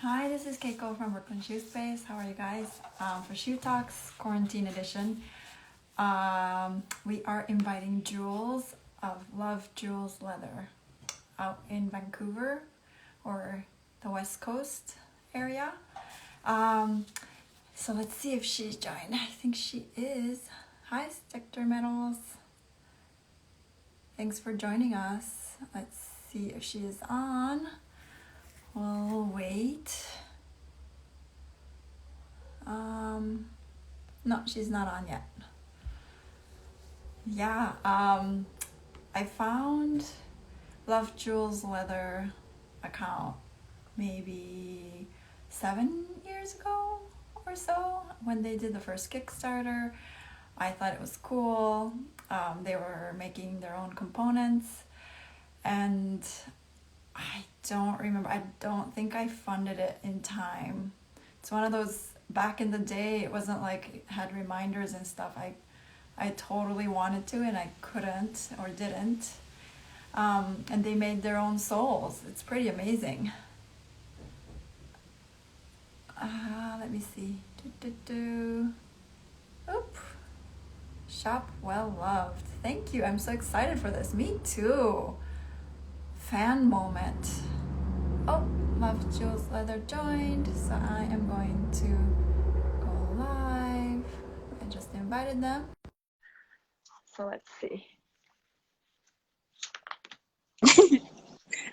Hi, this is Keiko from Brooklyn Shoe Space. How are you guys? For Shoe Talks Quarantine Edition, we are inviting Jules of Love Jules Leather out in Vancouver or the West Coast area. So let's see if she's joined. I think she is. Hi, Sector Metals. Thanks for joining us. Let's see if she is on. We'll wait. No, she's not on yet. Yeah, I found Love Jules Leather account maybe 7 years ago or so when they did the first Kickstarter. I thought it was cool. They were making their own components, and I don't remember. I don't think I funded it in time. It's one of those, back in the day, it wasn't like it had reminders and stuff. I totally wanted to and I couldn't or didn't. And they made their own soles. It's pretty amazing. Let me see. Oop. Shop well loved. Thank you. I'm so excited for this. Me too. Fan moment. Oh, Love Jules Leather joined, so I am going to go live. I just invited them. So let's see.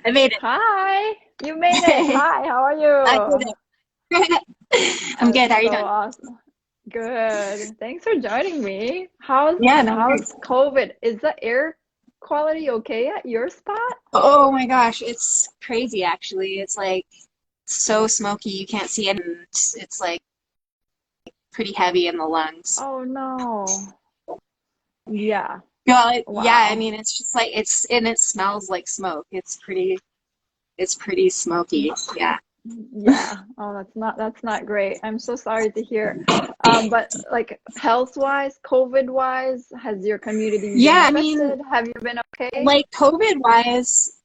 I made it. Hi, you made it. Hi, how are you? I did it. I'm good. How are you doing? Awesome. Good. Thanks for joining me. How's COVID? Is the air quality okay at your spot? Oh my gosh, it's crazy actually. It's like so smoky you can't see it, and it's like pretty heavy in the lungs. Oh no. Yeah. Well, Wow. yeah, I mean it's just like it smells like smoke. It's pretty smoky. Yeah. Yeah. Oh, that's not great. I'm so sorry to hear. But like health-wise, COVID-wise, has your community been Yeah, affected? I mean, Have you been okay? like COVID-wise,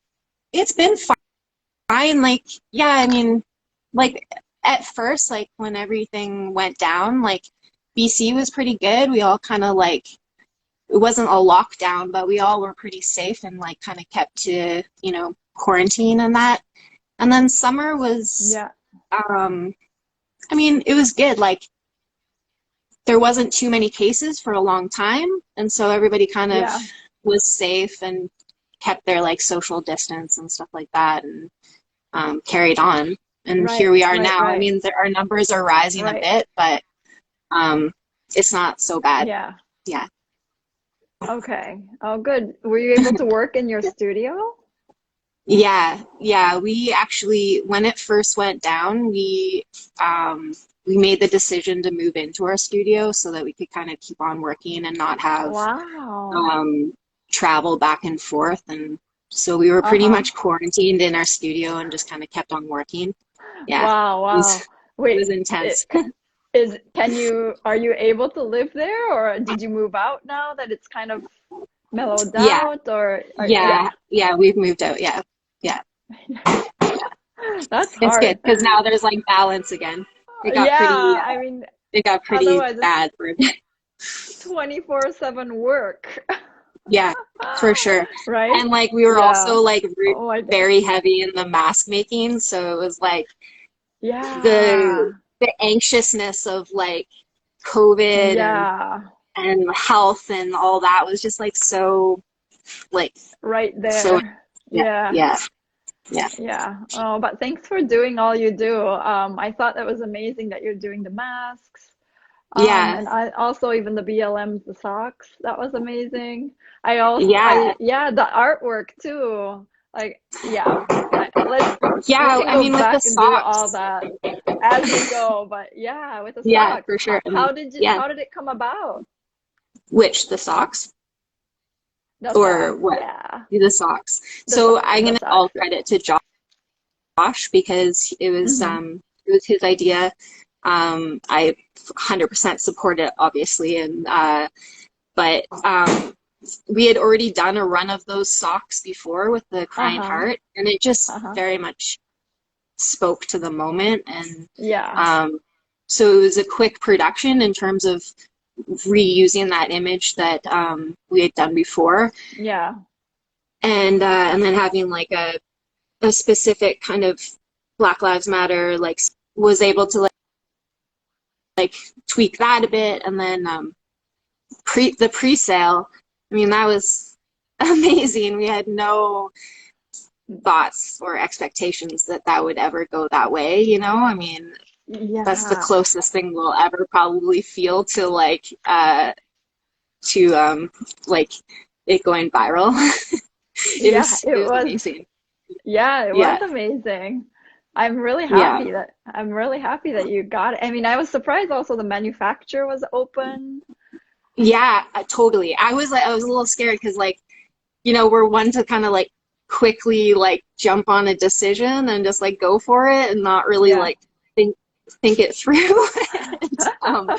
it's been fine. Like, yeah, I mean, like at first, like when everything went down, like BC was pretty good. We all kind of like, it wasn't a lockdown, but we all were pretty safe and like kind of kept to, quarantine and that. And then summer was, I mean, it was good. Like there wasn't too many cases for a long time. And so everybody kind of was safe and kept their like social distance and stuff like that, and carried on. And here we are now. I mean, our numbers are rising a bit, but it's not so bad. Yeah. Okay. Oh, good. Were you able to work in your studio? Yeah. We actually, when it first went down, we made the decision to move into our studio so that we could kind of keep on working and not have travel back and forth. And so we were pretty much quarantined in our studio and just kind of kept on working. Yeah. Wow. It was intense. Are you able to live there, or did you move out now that it's kind of mellowed out? Yeah, we've moved out. Yeah. That's hard. It's good because now there's like balance again. It got pretty bad for a bit. 24/7 work. Yeah, for sure. Right. And like we were also like very heavy in the mask making, so it was like the anxiousness of like COVID and health and all that was just like so like right there. So yeah. Oh, but thanks for doing all you do. I thought that was amazing that you're doing the masks. And I also even the BLMs, the socks. That was amazing. I the artwork too. Like I mean with the socks, all that as we go. But with the socks, for sure. How did it come about? Which, the socks? Or what? Yeah. The socks. I'm gonna all credit to Josh because it was it was his idea. I 100% support it, obviously, and but we had already done a run of those socks before with the Crying Heart, and it just very much spoke to the moment. And Yeah. so it was a quick production in terms of reusing that image that we had done before, Yeah. and then having like a specific kind of Black Lives Matter, like was able to like tweak that a bit, and then the pre-sale, I mean, that was amazing. We had no thoughts or expectations that that would ever go that way, you know? I mean, that's the Yeah. closest thing we'll ever probably feel to like it going viral. Yeah, it It was was. amazing. Yeah, it was Yeah. amazing. Yeah. I'm really happy that you got it. I mean, I was surprised also the manufacturer was open. Yeah, totally. I was a little scared because like, you know, we're one to kind of like quickly like jump on a decision and just like go for it and not really Yeah. like think it through. and, um,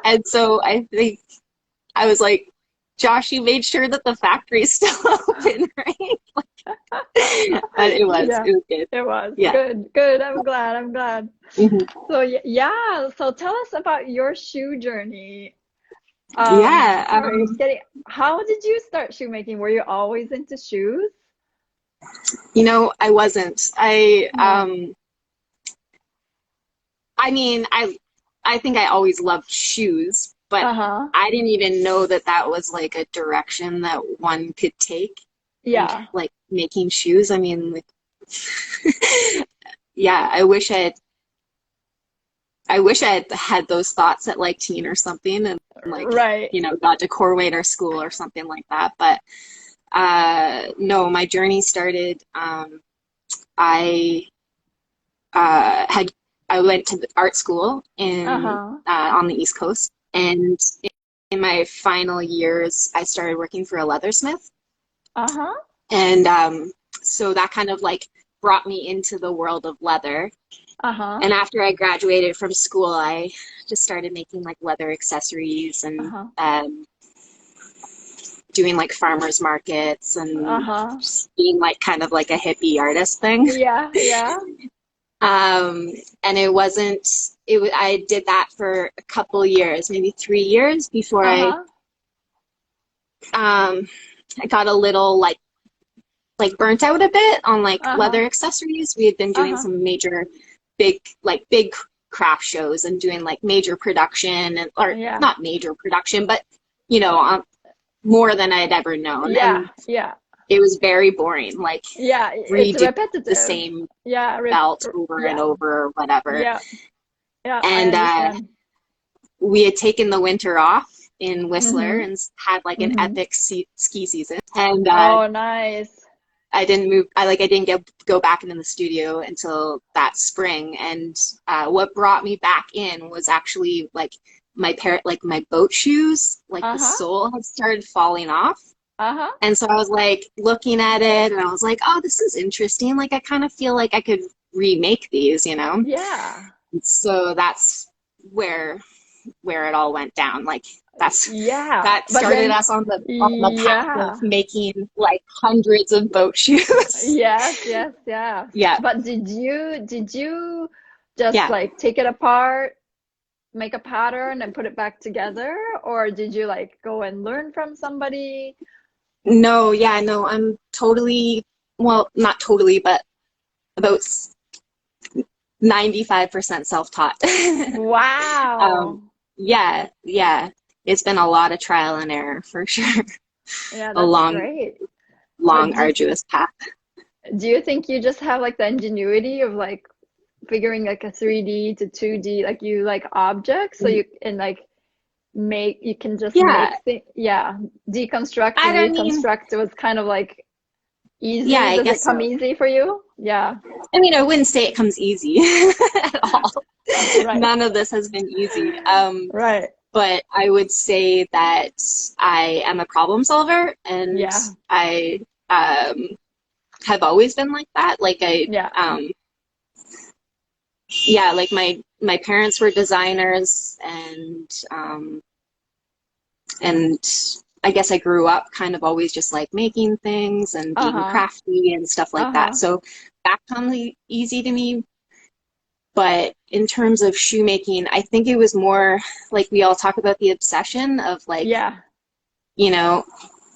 and so I think I was like, Josh, you made sure that the factory's still open, right? But Yeah, it was good. it was. Yeah. Good, good. I'm glad. I'm glad. Hmm. So yeah, so tell us about your shoe journey. Yeah. Sorry, how did you start shoemaking? Were you always into shoes? You know, I wasn't. No. I mean, I think I always loved shoes, but Uh-huh. I didn't even know that that was like a direction that one could take in Yeah. like making shoes. I mean, like, yeah, I wish I had those thoughts at like teen or something and like, Right. you know, got to Corway or school or something like that. But no, my journey started. I had I went to the art school in Uh-huh. on the East Coast, and in my final years, I started working for a leathersmith, Uh-huh. and so that kind of like brought me into the world of leather. Uh-huh. And after I graduated from school, I just started making like leather accessories and Uh-huh. doing like farmers markets and Uh-huh. just being like kind of like a hippie artist thing. Yeah, yeah. Um, and it wasn't, I did that for a couple years, maybe 3 years before Uh-huh. um, I got a little like burnt out a bit on like Uh-huh. leather accessories. We had been doing Uh-huh. some big craft shows and doing like major production or Yeah. not major production, but you know, more than I had ever known. Yeah. And Yeah. it was very boring, like Yeah. It's redo the repetitive. same Yeah. belt over and Yeah. over or whatever. Yeah. Yeah. I And understand. we had taken the winter off in Whistler Mm-hmm. and had like an Mm-hmm. epic ski season. And Oh, nice. I didn't move. I didn't go back into the studio until that spring. And what brought me back in was actually like like my boat shoes, like the Uh-huh. sole had started falling off. Uh-huh. And so I was like looking at it and I was like, oh, this is interesting. Like I kind of feel like I could remake these, you know? Yeah. And so that's where it all went down. Like Yeah. that But started then, us on the path of yeah. making like hundreds of boat shoes. Yes, yes, yeah. Yeah. But did you just Yeah. like take it apart, make a pattern and put it back together, or did you like go and learn from somebody? No, yeah, no, I'm totally, well, not totally, but about 95% self-taught. Wow. Yeah, yeah. It's been a lot of trial and error for sure. Yeah, A that's long, great. But long, arduous path. do you think you just have like the ingenuity of like figuring like a 3D to 2D, like you like objects, so you and like make you can just Yeah, make things, yeah, deconstruct I and don't mean, reconstruct. It was kind of like yeah, easy. I Does it guess come so. easy for you? Yeah, I mean, I wouldn't say it comes easy at all. right, None of this has been easy. right. But I would say that I am a problem solver and Yeah, I have always been like that. Like yeah, yeah, like my parents were designers and I guess I grew up kind of always just like making things and being Uh-huh. crafty and stuff like that. Uh-huh. So that comes easy to me. But in terms of shoemaking, I think it was more like we all talk about the obsession of like, Yeah. you know,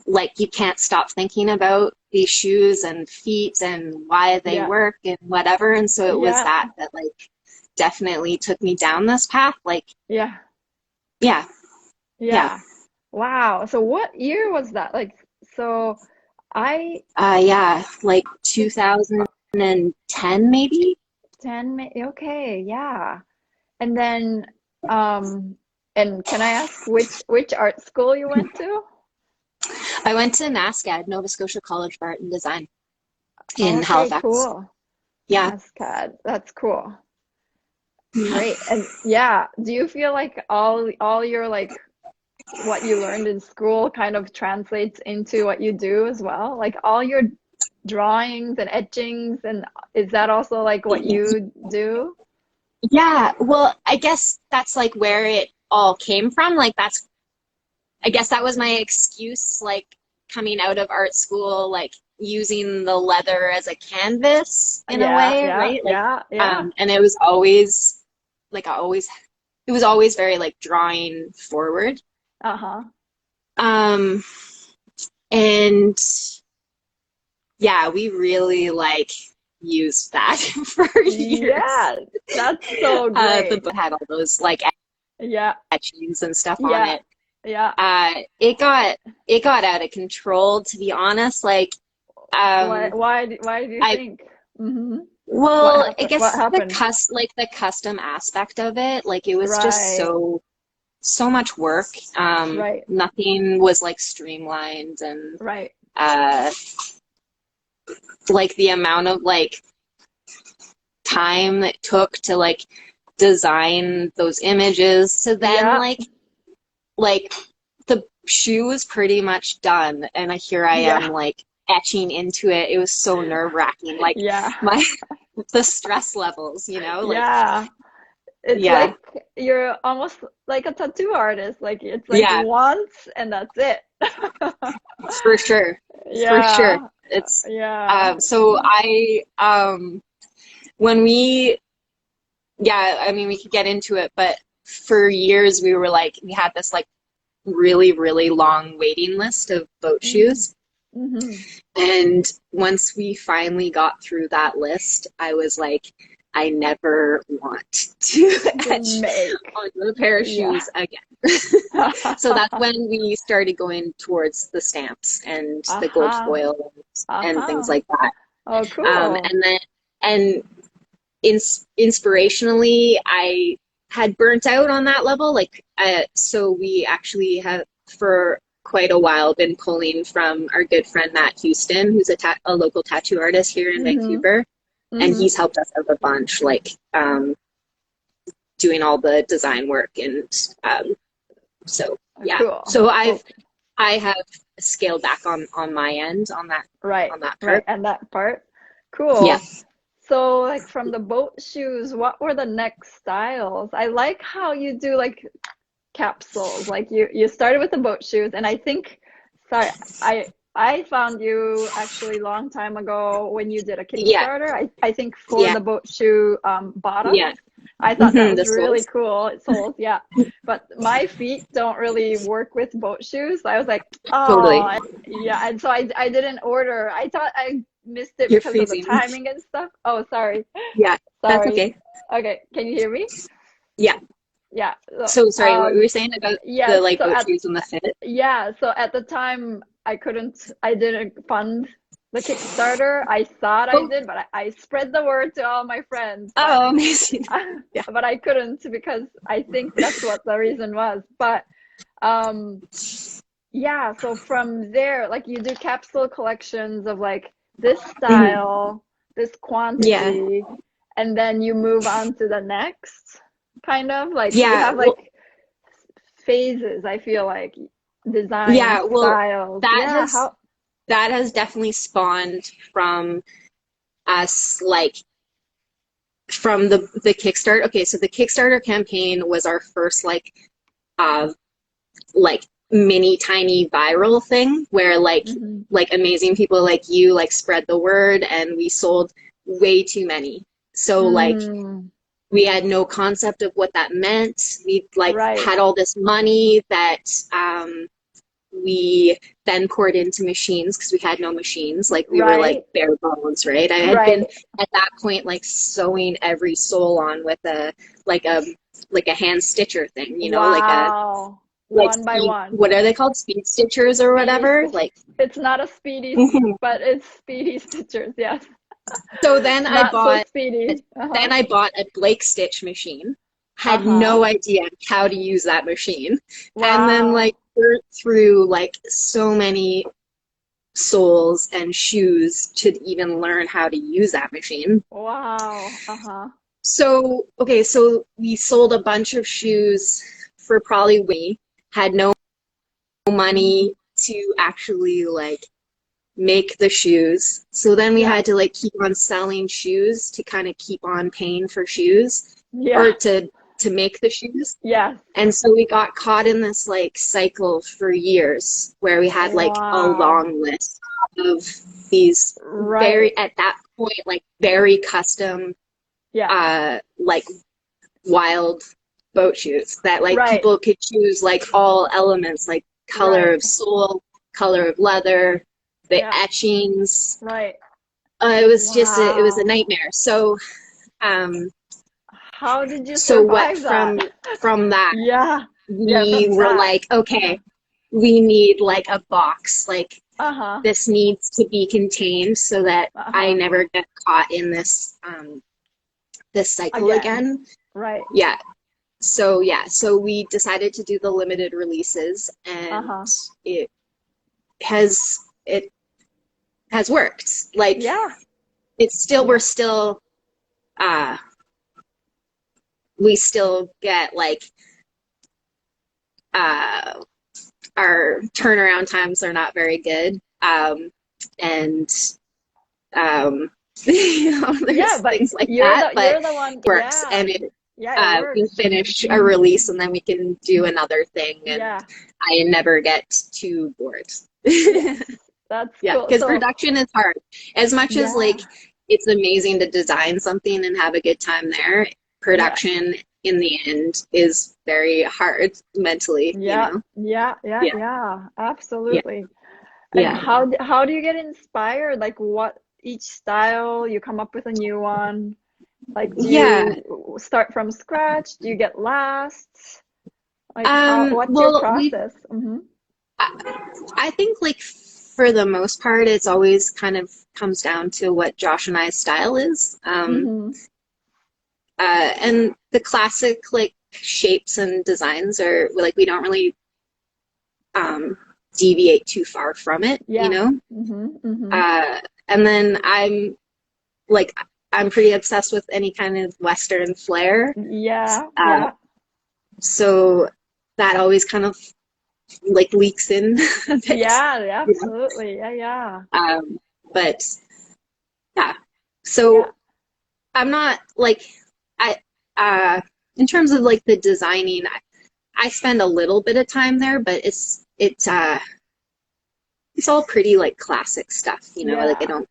like you can't stop thinking about these shoes and feet and why they Yeah. work and whatever. And so it was Yeah. that like definitely took me down this path. Like, Yeah. yeah, yeah. Yeah. Wow. So what year was that? Like, so I Yeah, like 2010 maybe. 10, okay, yeah. And then, um, and can I ask which art school you went to? I went to NASCAD, Nova Scotia College of Art and Design in Okay, Halifax. cool. Yeah. NASCAD. That's cool. Yeah. Great. And yeah, do you feel like all your like what you learned in school kind of translates into what you do as well? Like all your drawings and etchings, and is that also like what you do? Yeah, well, I guess that's like where it all came from. Like I guess that was my excuse, like coming out of art school, like using the leather as a canvas in a Yeah, way, yeah, right? Like, yeah, yeah. and it was always like it was always very like drawing forward. Uh-huh. Um, and yeah, we really like used that for years. Yeah, that's so The great. book had all those like Yeah, etchings and stuff on yeah, it. yeah. It got out of control, to be honest. Like, Why do you I think? Hmm. What well, I happened? What guess happened? the custom aspect of it, like it was just Right, so much work. right, Nothing was like streamlined, and right. uh, like the amount of like time it took to like design those images to then Yeah, like the shoe was pretty much done, and here I am yeah, like etching into it. It was so nerve-wracking. Like yeah, my the stress levels, you know, like yeah. It's yeah, like you're almost like a tattoo artist. Like it's like yeah, once and that's it. for sure, for sure. Yeah, It's yeah, so I when we yeah, I mean we could get into it, but for years we were like we had this like really long waiting list of boat mm, shoes. hmm. And once we finally got through that list, I was like, I never want to To etch make, on a pair of yeah. shoes again. So that's when we started going towards the stamps and the gold Aha, foil and things aha. like that. Oh, cool. And then, and inspirationally, I had burnt out on that level. Like, so we actually have for quite a while been pulling from our good friend Matt Houston, who's a local tattoo artist here in Mm-hmm. Vancouver, and Mm-hmm. he's helped us out a bunch, like doing all the design work and so yeah. Cool. So Well, I have scaled back on my end right, on that right. part. And that part. Yeah. Cool. So, like from the boat shoes, what were the next styles? I like how you do like capsules. Like you started with the boat shoes, and I think, sorry, I found you actually a long time ago when you did a Yeah. Kickstarter. I think for Yeah. the boat shoe bottoms. Yeah. I thought that was The really soles. cool. It sold, yeah. But my feet don't really work with boat shoes. So I was like, Totally. oh, yeah. And so I didn't order. I thought I missed it You're because of the freezing. timing and stuff. Oh, sorry. Yeah. That's Sorry. okay. Okay, can you hear me? Yeah. Yeah. So sorry, what were you saying about the Yes. like So boat at shoes and the fit? yeah, so at the time I didn't fund the Kickstarter. I thought I Oh, did, but I spread the word to all my friends, but oh, amazing. Yeah. but I couldn't because I think that's what the reason was. But um yeah, so from there, like you do capsule collections of like this Mhm. style, this Yeah. quantity, and then you move on to the next kind of like you Yeah. have Well, like phases, I feel like design yeah. Well, styles. that Yeah, has how that has definitely spawned from us like from the Kickstarter. Okay, so the Kickstarter campaign was our first uh like mini tiny viral thing where like amazing people like you like spread the word, and we sold way too many. So like we had no concept of what that meant. We like had all this money that we then poured into machines because we had no machines. Like we were like bare bones, right? I had been at that point like sewing every sole on with a hand stitcher thing, you know, Wow. One by one. What are they called? Speed stitchers or whatever? Like it's not a speedy, but it's speedy stitchers, yes. So then I bought Then I bought a Blake stitch machine. Had no idea how to use that machine. And then like through like so many soles and shoes to even learn how to use that machine. Wow. So so we sold a bunch of shoes for probably we had no money to actually like make the shoes. So then we had to like keep on selling shoes to kind of keep on paying for shoes or to make the shoes. Yeah. And so we got caught in this like cycle for years where we had like a long list of these very, at that point, like very custom, like wild boat shoes that like people could choose like all elements, like color of sole, color of leather, the etchings. It was just it was a nightmare. So how did you so what that? from that we were that. like, okay, we need like a box, like this needs to be contained so that I never get caught in this this cycle again. So so we decided to do the limited releases, and it has worked. Like it's still we still get like our turnaround times are not very good, and you know, there's things like that, but you're the one, it works, and it we finish a release and then we can do another thing, and I never get too bored. That's cool. Because production is hard. As much as like it's amazing to design something and have a good time there, production in the end is very hard mentally. You know? Absolutely. And how do you get inspired? Like what each style you come up with a new one? Like do you start from scratch? Do you get lasts? Like what's your process? I think like for the most part it's always kind of comes down to what Josh and I's style is. And the classic like shapes and designs are like we don't really deviate too far from it, you know. And then I'm pretty obsessed with any kind of Western flair. So that always kind of like leaks in a bit. Absolutely. But so I'm not like in terms of like the designing, I spend a little bit of time there, but it's all pretty like classic stuff, you know. Like I don't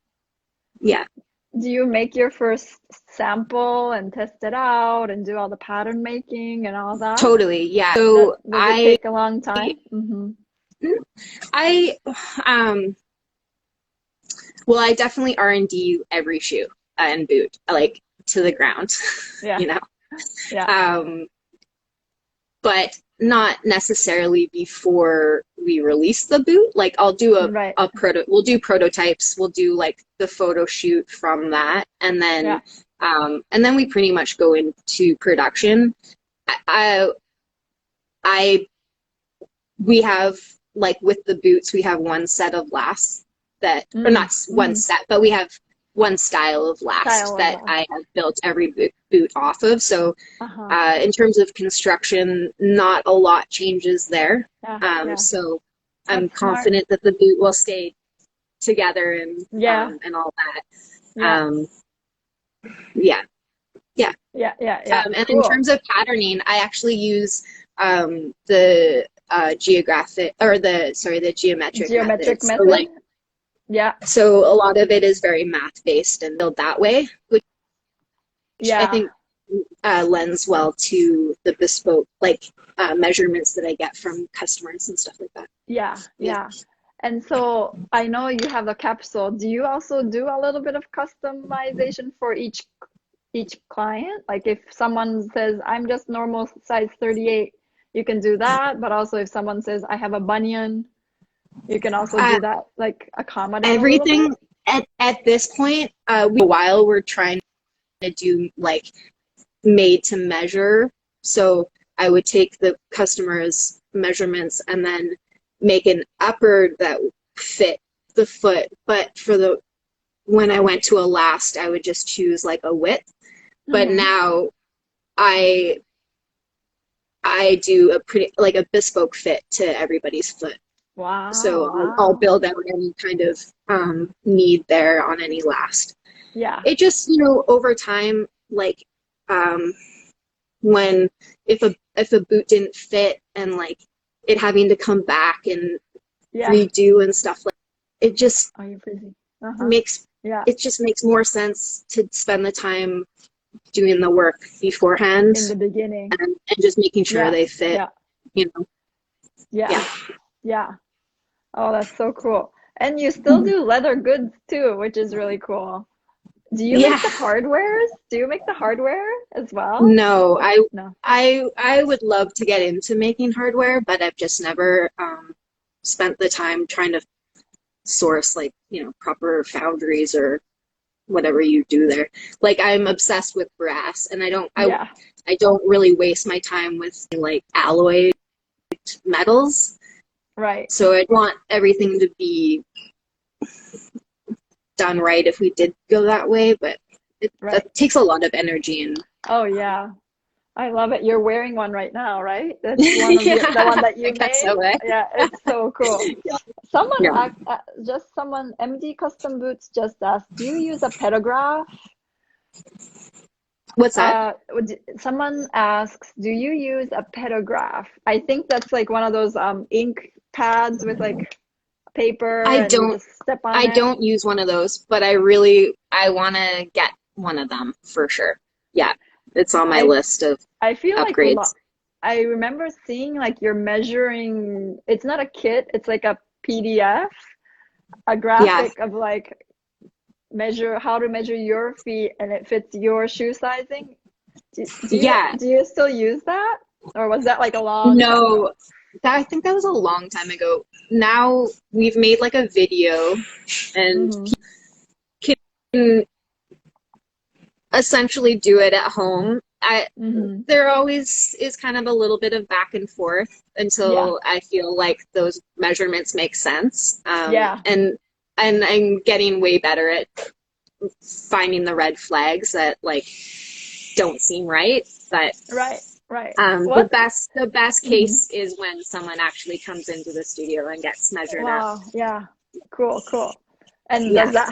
Do you make your first sample and test it out and do all the pattern making and all that? Totally, so does it take a long time? Well, I definitely R&D every shoe and boot, like to the ground, you know. But not necessarily before we release the boot. Like I'll do we'll do prototypes, we'll do like the photo shoot from that, and then we pretty much go into production. We have like with the boots, we have one set of lasts that, or not one set, but we have one style of last that I have built every boot off of. So in terms of construction, not a lot changes there. So I'm confident that the boot will stay together and all that. And cool. in terms of patterning, I actually use the geographic or the geometric Geometric method. So method? like, Yeah. so a lot of it is very math based and built that way, which I Yeah. think lends well to the bespoke like measurements that I get from customers and stuff like that. Yeah. Yeah. Yeah. And so I know you have a capsule. Do you also do a little bit of customization for each client? Like if someone says, I'm just normal size 38, you can do that. But also if someone says, I have a bunion, you can also do that, like accommodate a little Everything bit? at this point, while we're trying to do like made to measure. So I would take the customer's measurements and then make an upper that fit the foot. But when I went to a last, I would just choose like a width. But Mhm. now I do a pretty like a bespoke fit to everybody's foot. Wow. So I'll build out any kind of need there on any last. Yeah. It just, over time, like when if a boot didn't fit and like it having to come back and Yeah. redo and stuff like it just Oh, you're busy. makes Yeah. it just makes more sense to spend the time doing the work beforehand In the beginning. and just making sure Yeah. they fit, Yeah. Yeah. Yeah. Oh, that's so cool. And you still do leather goods too, which is really cool. Do you make the hardwares? Do you make the hardware as well? No, No. I would love to get into making hardware, but I've just never spent the time trying to source like, proper foundries or whatever you do there. Like I'm obsessed with brass and I don't really waste my time with like alloy metals. Right. So I'd want everything to be done right if we did go that way, but that takes a lot of energy and Oh yeah. I love it. You're wearing one right now, right? That's one of the one that you made. So, Yeah, it's so cool. Yeah. Someone MD Custom Boots just asked, do you use a pedograph? What's that? Someone asks, do you use a pedograph? I think that's like one of those ink pads with like paper I and you don't just step on I it. don't use one of those, but I want to get one of them for sure. Yeah, it's on my list of I feel upgrades. like I remember seeing like you're measuring, it's not a kit, it's like a PDF, a graphic of like how to measure your feet and it fits your shoe sizing. Do you still use that? Or was that like a long time ago? I think that was a long time ago. Now we've made like a video and people can essentially do it at home. There always is kind of a little bit of back and forth until I feel like those measurements make sense. And I'm getting way better at finding the red flags that like don't seem right. But right. The best case is when someone actually comes into the studio and gets measured up. Yeah. Cool. And does that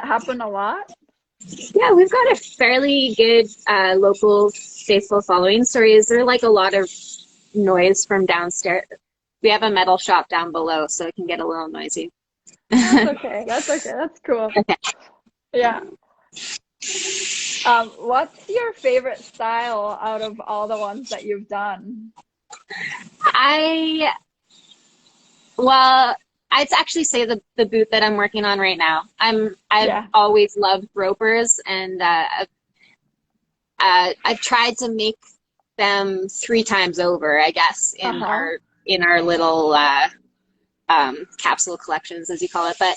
happen a lot? Yeah, we've got a fairly good local faithful following. Sorry, is there like a lot of noise from downstairs? We have a metal shop down below, so it can get a little noisy. That's okay. That's cool. Okay. Yeah. What's your favorite style out of all the ones that you've done? I'd actually say the boot that I'm working on right now. I've always loved ropers, and I've tried to make them 3 times over, I guess, in our little capsule collections, as you call it. But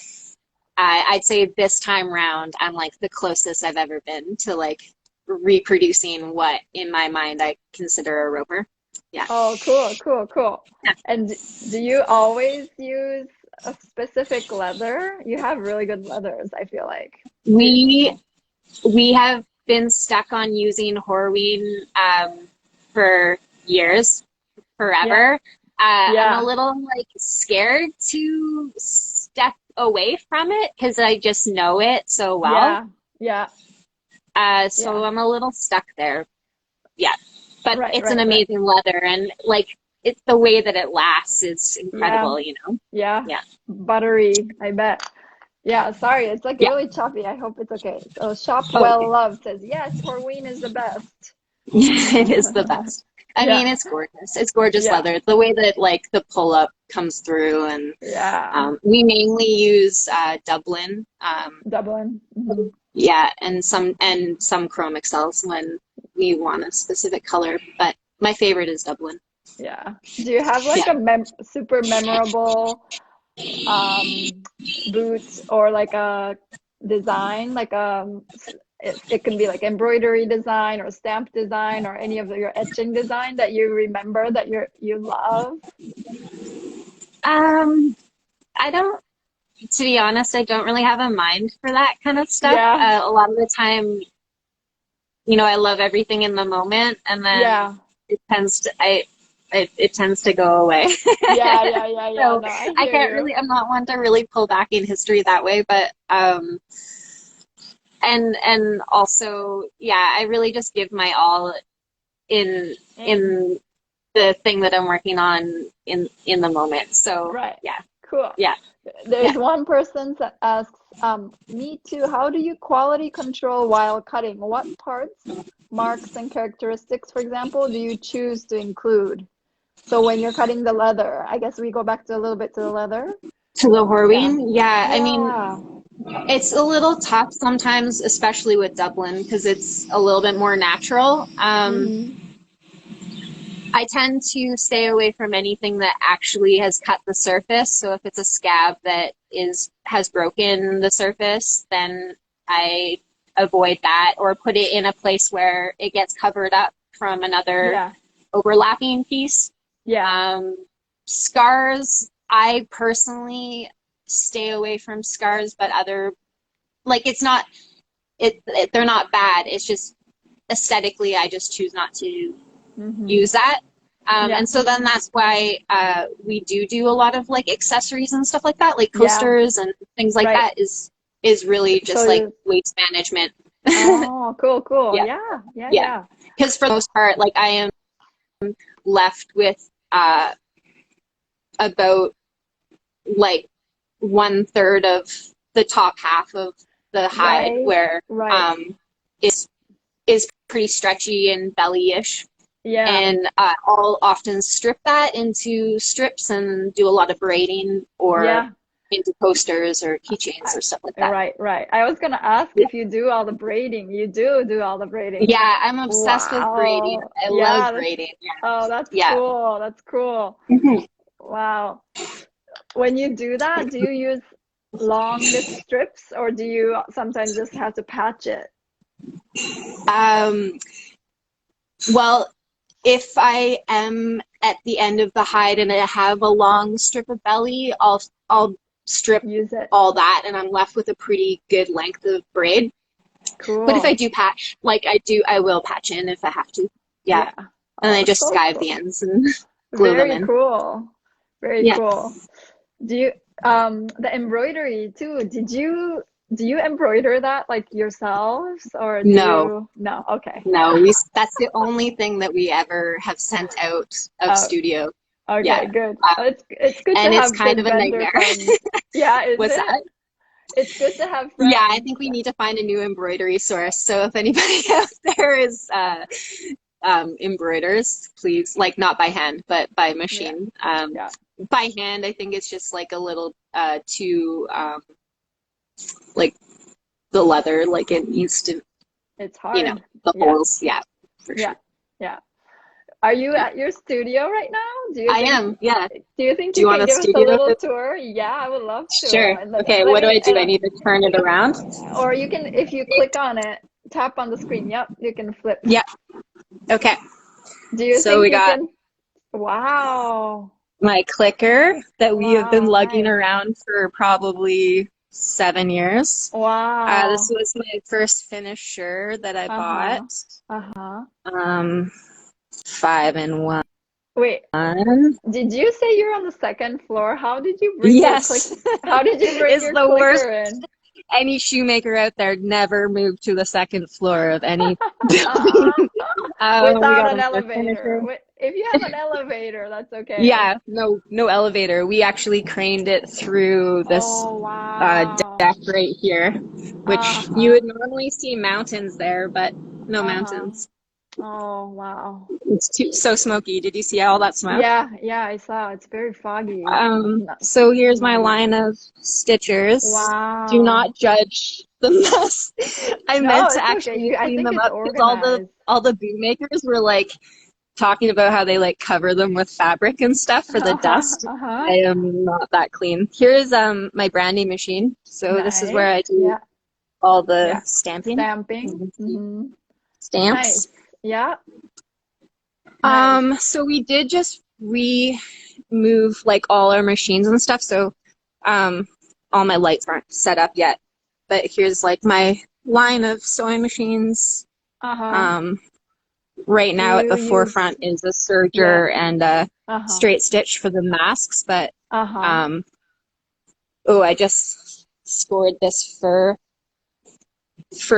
I'd say this time round, I'm like the closest I've ever been to like reproducing what in my mind I consider a roper. Yeah. Oh, cool. Yeah. And do you always use a specific leather? You have really good leathers, I feel like. We have been stuck on using Horween for years, forever. I'm a little like scared to step away from it because I just know it so well. So I'm a little stuck there. Yeah. But it's an amazing leather, and like it's the way that it lasts is incredible, you know? Yeah. Yeah. Buttery, I bet. Yeah, sorry, it's like Yeah. really choppy. I hope it's okay. So Shop Oh, Well okay. Love says, yes, Corwin is the best. It is the best. I Yeah. mean, it's gorgeous. It's gorgeous Yeah. leather. The way that like the pull up comes through, and Yeah. we mainly use Dublin. Dublin. Mhm. Yeah, and some chrome excels when we want a specific color, but my favorite is Dublin. Yeah. Do you have like Yeah. a super memorable boot or like a design, like it can be like embroidery design or stamp design or any of your etching design that you remember that you love? I don't, to be honest, I don't really have a mind for that kind of stuff. Yeah. A lot of the time, you know, I love everything in the moment, and then Yeah. it tends to it tends to go away. Yeah. So No, I I hear can't you. really, I'm not one to really pull back in history that way, but and also, yeah, I really just give my all in And the thing that I'm working on in the moment. So right. yeah, Cool. yeah, yeah. There's one person that asks, me too, how do you quality control while cutting? What parts, marks, and characteristics, for example, do you choose to include? So when you're cutting the leather, I guess we go back to a little bit to the leather. To the Yeah. Horween, yeah. I mean, Yeah. it's a little tough sometimes, especially with Dublin, because it's a little bit more natural. Mm-hmm. I tend to stay away from anything that actually has cut the surface. So if it's a scab that has broken the surface, then I avoid that or put it in a place where it gets covered up from another Yeah. overlapping piece. Yeah. Scars, I personally stay away from scars, but it's not, they're not bad. It's just aesthetically, I just choose not to Mm-hmm. use that. Yeah. And so then that's why we do a lot of like accessories and stuff like that, like Yeah. coasters and things like Right. that is really just So like waste management. oh, cool. Yeah. Yeah. Because for the most part, like I am left with about like 1/3 of the top half of the hide Right. where Right. is pretty stretchy and belly-ish. Yeah. And I'll often strip that into strips and do a lot of braiding or Yeah. into coasters or keychains or stuff like that. Right. I was gonna ask Yeah. if you do all the braiding. You do all the braiding. Yeah, I'm obsessed with braiding. Wow. I Yeah, love braiding. Yeah. oh, that's Yeah. cool. That's cool. Mhm. Wow. When you do that, do you use longest strips or do you sometimes just have to patch it? Well, if I am at the end of the hide and I have a long strip of belly, I'll strip Use it. all that and I'm left with a pretty good length of braid. Cool. But if I do patch, like I will patch in if I have to. Yeah. And I just so skive cool. the ends and glue them in. Very cool. Do you the embroidery too? Do you embroider that like yourselves or do No. No, okay. No, that's the only thing that we ever have sent out of studio. Okay, Yeah. good. It's good and to it's have kind good of a vendor nightmare. friends. Yeah, is What's it? that? It's good to have friends. Yeah, I think we need to find a new embroidery source. So if anybody out there is embroiders, please, like not by hand, but by machine. Yeah. By hand, I think it's just like a little too like the leather, like it needs to, It's hard. you know, the holes. Yeah, for sure. Yeah. Are you at your studio right now? I am, yeah. Do you think Do you you want can a give us a studio little tour? Yeah, I would love to. Sure. And Okay, let what do me- I do? I and- need to turn it around? Or you can, if you click on it, tap on the screen. Yep, you can flip. Yeah. Okay. Do you So think we you got can? Wow. my clicker that we have been lugging nice. around for probably 7 years. Wow. This was my first finisher that I bought. Uh-huh. 5-in-1. Wait, did you say you're on the second floor? How did you bring Yes. How did you bring It's your the worst. clicker in? Any shoemaker out there, never move to the second floor of any building. Without an elevator. If you have an elevator, that's okay. Yeah, no elevator. We actually craned it through this Oh, wow. deck right here, which you would normally see mountains there, but no mountains. Oh, wow. It's so smoky. Did you see all that smoke? Yeah, I saw. It's very foggy. So here's my line of stitchers. Do Wow. not judge the mess. I No, meant to it's actually okay. I clean think them it's up because organized. all the bootmakers were like talking about how they like cover them with fabric and stuff for the dust. I am not that clean. Here's my branding machine. So this is where I Nice. do Yeah. all the Yeah. stamping. Stamping. Mm-hmm. Stamps. Nice. Yeah. Nice. So we did just remove like all our machines and stuff. So all my lights aren't set up yet. But here's like my line of sewing machines. Right now at the forefront is a serger and a straight stitch for the masks, but I just scored this fur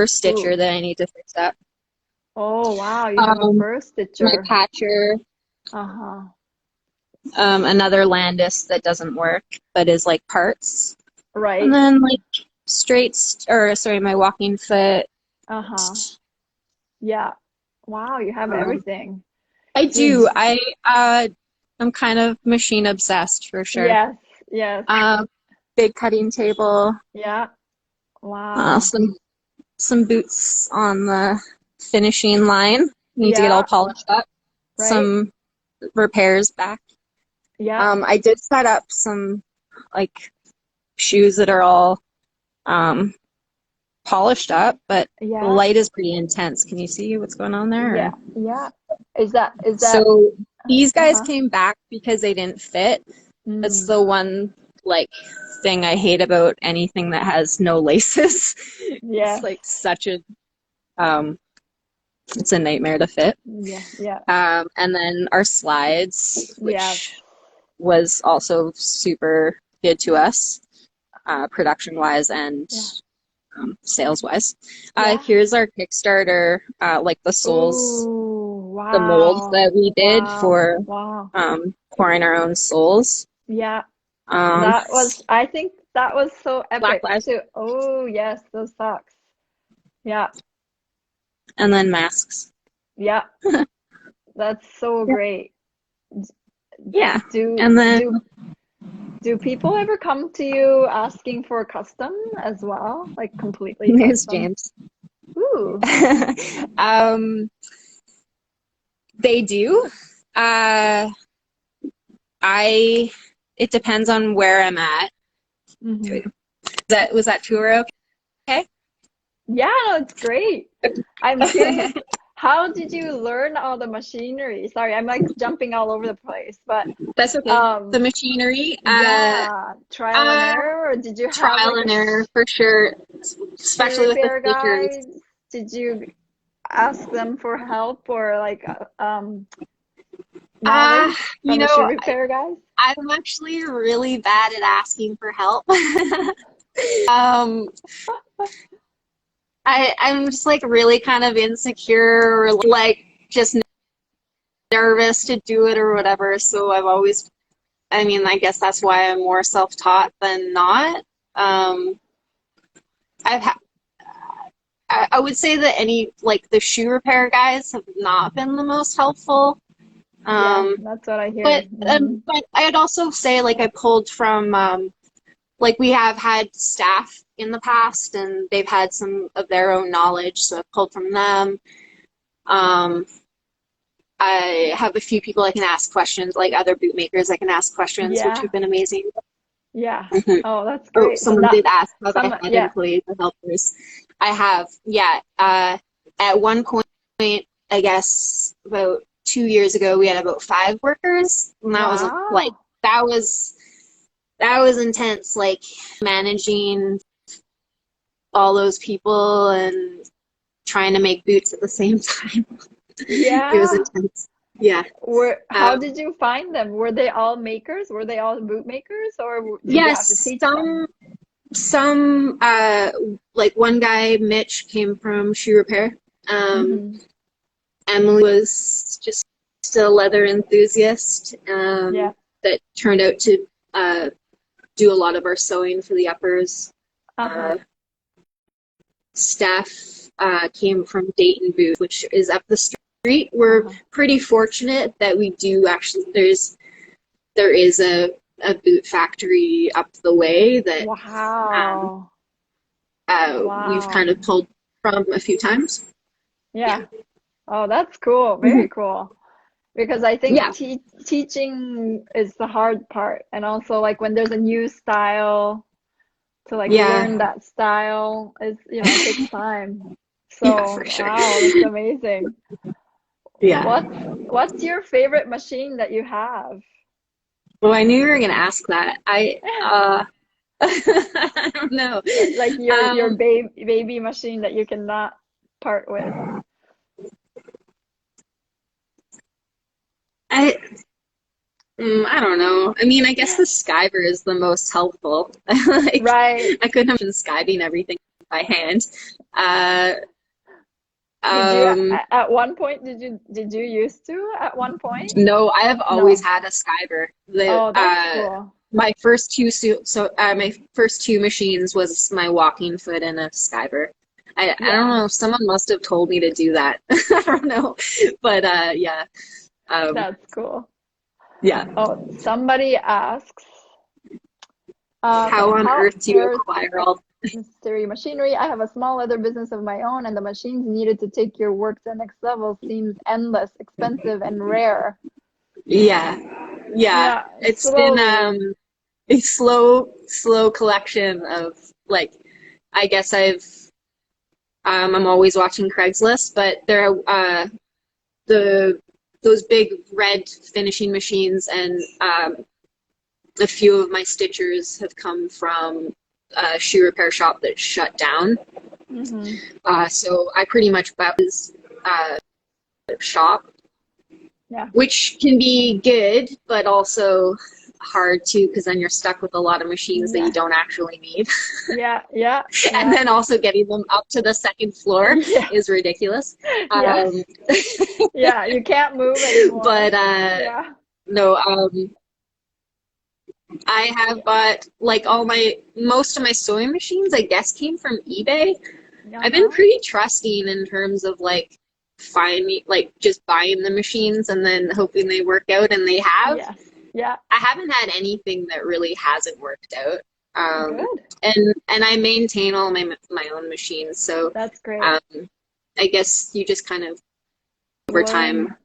stitcher that I need to fix up. Oh, wow, you have a fur stitcher. My patcher. Another Landis that doesn't work, but is like parts. Right. And then like my walking foot. Yeah. Wow, you have everything. I do. I'm kind of machine obsessed for sure. Yes. Big cutting table. Yeah. Wow. Some boots on the finishing line. Need to get all polished up. Right. Some repairs back. Yeah. I did set up some like shoes that are all polished up, but the light is pretty intense. Can you see what's going on there? Yeah. Is that so these guys came back because they didn't fit. That's the one like thing I hate about anything that has no laces. It's like such a it's a nightmare to fit. And then our slides, which was also super good to us, production wise and sales wise. Here's our Kickstarter, like the soles, the molds that we did for pouring our own soles. I think that was so epic Black too. Oh yes, those socks. Yeah. And then masks. Yeah. That's so great. Yeah. Do people ever come to you asking for custom as well? Like completely There's custom? James. Ooh. They do. It depends on where I'm at. Was that tour okay? Yeah, no, it's great. I'm curious, how did you learn all the machinery? Sorry, I'm like jumping all over the place, but that's okay. The machinery, trial and error, or did you have trial and error for sure, especially with the guys? Did you ask them for help or like knowledge from the shoe repair guys? I'm actually really bad at asking for help. I'm just like really kind of insecure or like just nervous to do it or whatever. So I guess that's why I'm more self-taught than not. I would say that the shoe repair guys have not been the most helpful. That's what I hear. But I'd also say like I pulled from like we have had staff in the past and they've had some of their own knowledge, so I've pulled from them. I have a few people I can ask questions, like other bootmakers I can ask questions, which have been amazing. Yeah. Oh, that's great. Someone did ask have I had employees or helpers. I have, at one point, I guess about 2 years ago, we had about 5 workers, and that was like that was intense, like managing all those people and trying to make boots at the same time. Yeah. It was intense. Yeah. How did you find them? Were they all makers? Were they all boot makers, or did you have to teach them? Some like one guy, Mitch, came from shoe repair. Emily was just just a leather enthusiast Yeah. that turned out to do a lot of our sewing for the uppers. Uh-huh. Staff came from Dayton Booth, which is up the street. We're pretty fortunate that we do actually, there is a boot factory up the way that Wow. we've kind of pulled from a few times. Yeah. Oh, that's cool. Very cool. Because I think teaching is the hard part. And also like when there's a new style to like learn that style is, you know, it takes time. So for sure. wow, that's amazing. Yeah. What's your favorite machine that you have? Well, I knew you were gonna ask that. I don't know. Like your baby machine that you cannot part with. I don't know. I mean, I guess the Skyver is the most helpful. Like, Right. I couldn't have been skiving everything by hand. Did you at one point did you used to at one point? No, I have always had a Skyver. Oh, that's cool. My first my first two machines was my walking foot and a Skyver. I don't know. Someone must have told me to do that. I don't know, but yeah. That's cool. Yeah. Oh, somebody asks, how on earth do you acquire all necessary machinery? I have a small leather business of my own, and the machines needed to take your work to the next level seems endless, expensive, and rare. Yeah. It's slowly. been a slow collection of, like, I guess I'm always watching Craigslist, but there are those big red finishing machines, and a few of my stitchers have come from a shoe repair shop that shut down. So I pretty much bought his shop, which can be good, but also hard too, because then you're stuck with a lot of machines that you don't actually need. And then also getting them up to the second floor is ridiculous. You can't move anymore. But no, I have bought, like, most of my sewing machines, I guess, came from eBay. I've been pretty trusting in terms of like just buying the machines and then hoping they work out, and they have. I haven't had anything that really hasn't worked out. And I maintain all my own machines, so that's great. I guess you just kind of over time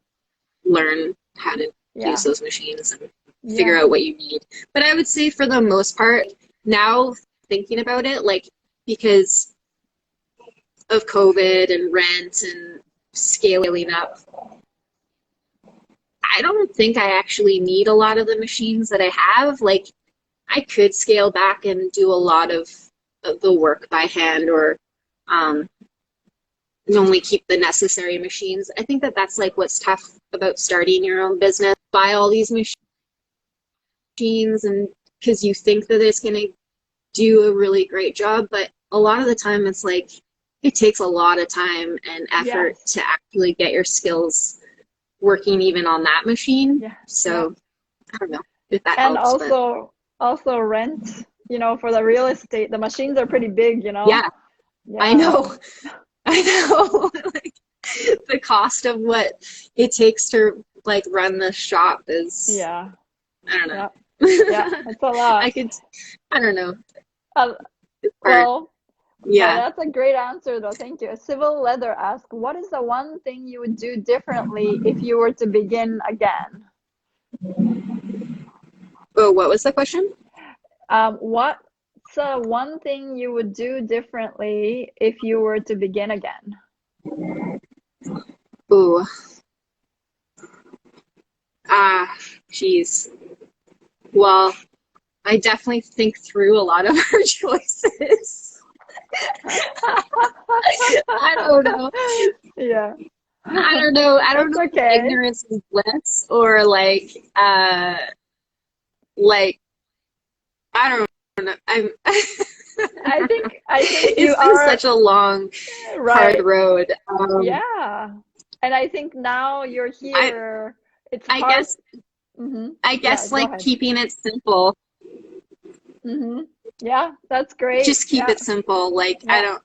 learn how to use those machines and figure out what you need. But I would say for the most part, now thinking about it, like, because of COVID and rent and scaling up, I don't think I actually need a lot of the machines that I have. Like, I could scale back and do a lot of the work by hand, or only keep the necessary machines. I think that's like what's tough about starting your own business. Buy all these machines, and because you think that it's going to do a really great job, but a lot of the time it's like it takes a lot of time and effort to actually get your skills working even on that machine. So I don't know if that and helps. Also rent, you know, for the real estate, the machines are pretty big, you know. I know. Like, the cost of what it takes to like run the shop is I don't know. It's a lot. I don't know. Well, that's a great answer though. Thank you. Civil Leather asks, what is the one thing you would do differently if you were to begin again? Oh, what was the question? What's one thing you would do differently if you were to begin again? Ooh. Geez. Well, I definitely think through a lot of our choices. I don't know. I don't know. I don't know if ignorance is bliss, or like I don't know. I think it's been such a long, hard road. And I think now you're here It's I hard. guess Mm-hmm. I guess Go like ahead. keeping it simple. Mm-hmm. Yeah, that's great. Just keep Yeah, it simple. Like yeah,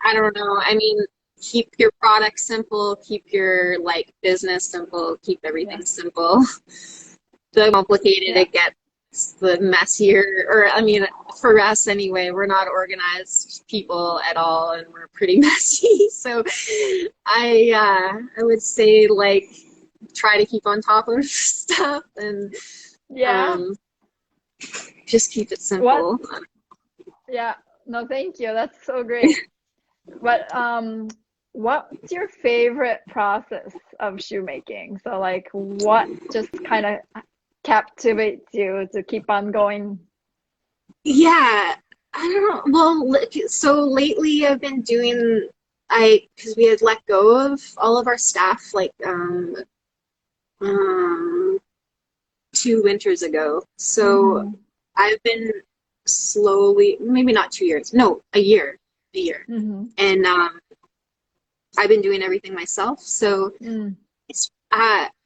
I don't know. I mean, keep your product simple, keep your like business simple, keep yeah, everything simple. The complicated yeah, it gets, the messier, or I mean, for us anyway, we're not organized people at all, and we're pretty messy. So I would say like try to keep on top of stuff and yeah. um, just keep it What? simple. Yeah. No, thank you. That's so great. But what's your favorite process of shoemaking? So like what just kind of captivates you to keep on going? Yeah, I don't know. Well, so lately I've been doing because we had let go of all of our staff like um 2 winters ago. So Mm-hmm. I've been slowly, maybe not 2 years, no, a year, Mm-hmm. and I've been doing everything myself. So Mm.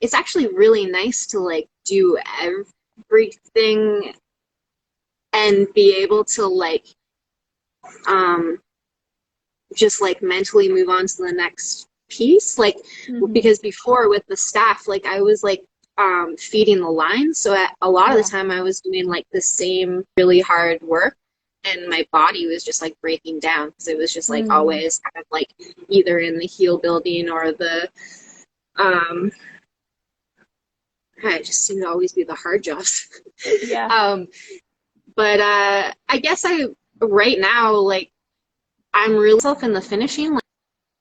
it's actually really nice to like do everything and be able to like um just like mentally move on to the next piece. Like Mm-hmm. because before with the staff, like I was like feeding the line. So a lot of the Yeah. time I was doing like the same really hard work and my body was just like breaking down because it was just like Mm. always kind of like either in the heel building or the um it just seemed to always be the hard jobs. Yeah. um but I guess I right now like I'm really self in the finishing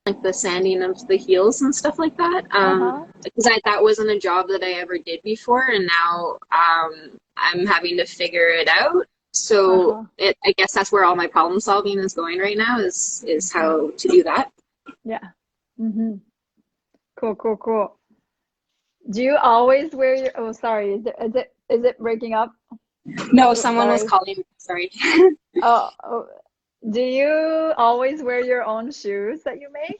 like the sanding of the heels and stuff like that. Uh-huh. Because that wasn't a job that I ever did before, and now I'm having to figure it out. So Uh-huh. I guess that's where all my problem solving is going right now is how to do that. Yeah. Mm-hmm. Cool, cool, cool. Do you always wear your, oh, sorry, is it breaking up? No, Oh, someone was sorry. calling me. Sorry. Oh, do you always wear your own shoes that you make?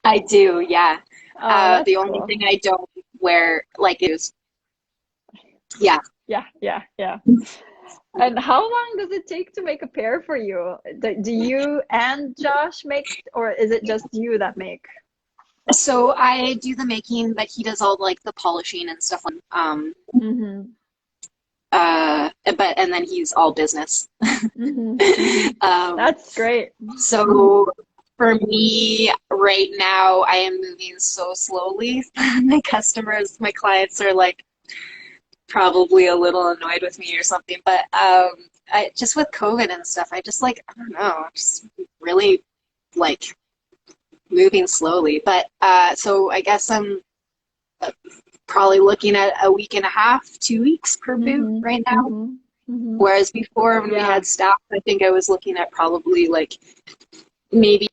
I do, yeah. Oh, that's The only cool. thing I don't wear like is yeah. Yeah, yeah, yeah. And how long does it take to make a pair for you? Do you and Josh make, or is it just you that make? So I do the making, but he does all like the polishing and stuff. Mm-hmm. But and then he's all business. Mm-hmm. Mm-hmm. um, That's great. so for me right now, I am moving so slowly. My clients are like probably a little annoyed with me or something. But I just with COVID and stuff, I just like I don't know, just really like moving slowly. But so I guess I'm probably looking at a week and a half, 2 weeks per boot Mm-hmm. right now. Mm-hmm. Mm-hmm. Whereas before, when we Yeah. had staff, I think I was looking at probably like maybe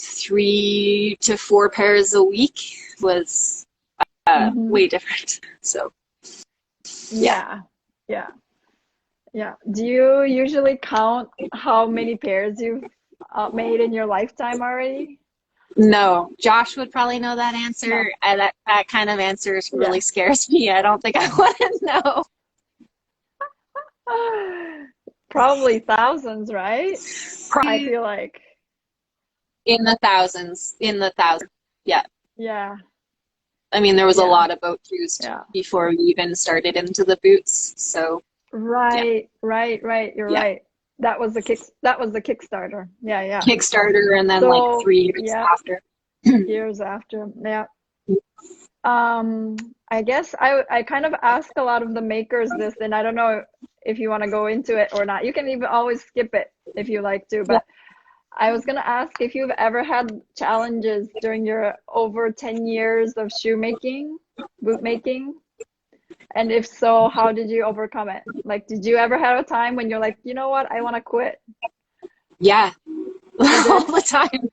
3 to 4 pairs a week was Mm-hmm. way different. So, yeah. Yeah. Yeah. Yeah. Do you usually count how many pairs you've made in your lifetime already? No, Josh would probably know that answer. No. That kind of answer really Yeah. scares me. I don't think I want to know. Probably thousands, right? I Probably feel like. in the thousands. In the thousands. Yeah. Yeah. I mean, there was a Yeah. lot of boat shoes Yeah. before we even started into the boots. So, yeah. Right, right, right. You're Yeah. right. That was the Kickstarter. Yeah, yeah. Kickstarter and then like So, 3 years yeah, after. years after. Yeah. I guess I kind of ask a lot of the makers this, and I don't know if you want to go into it or not. You can even always skip it if you like to, Yeah. but I was gonna ask if you've ever had challenges during your over 10 years of shoemaking, boot making, and if so, how did you overcome it? Like, did you ever have a time when you're like, you know what, I want to quit? Yeah. You All did? the time.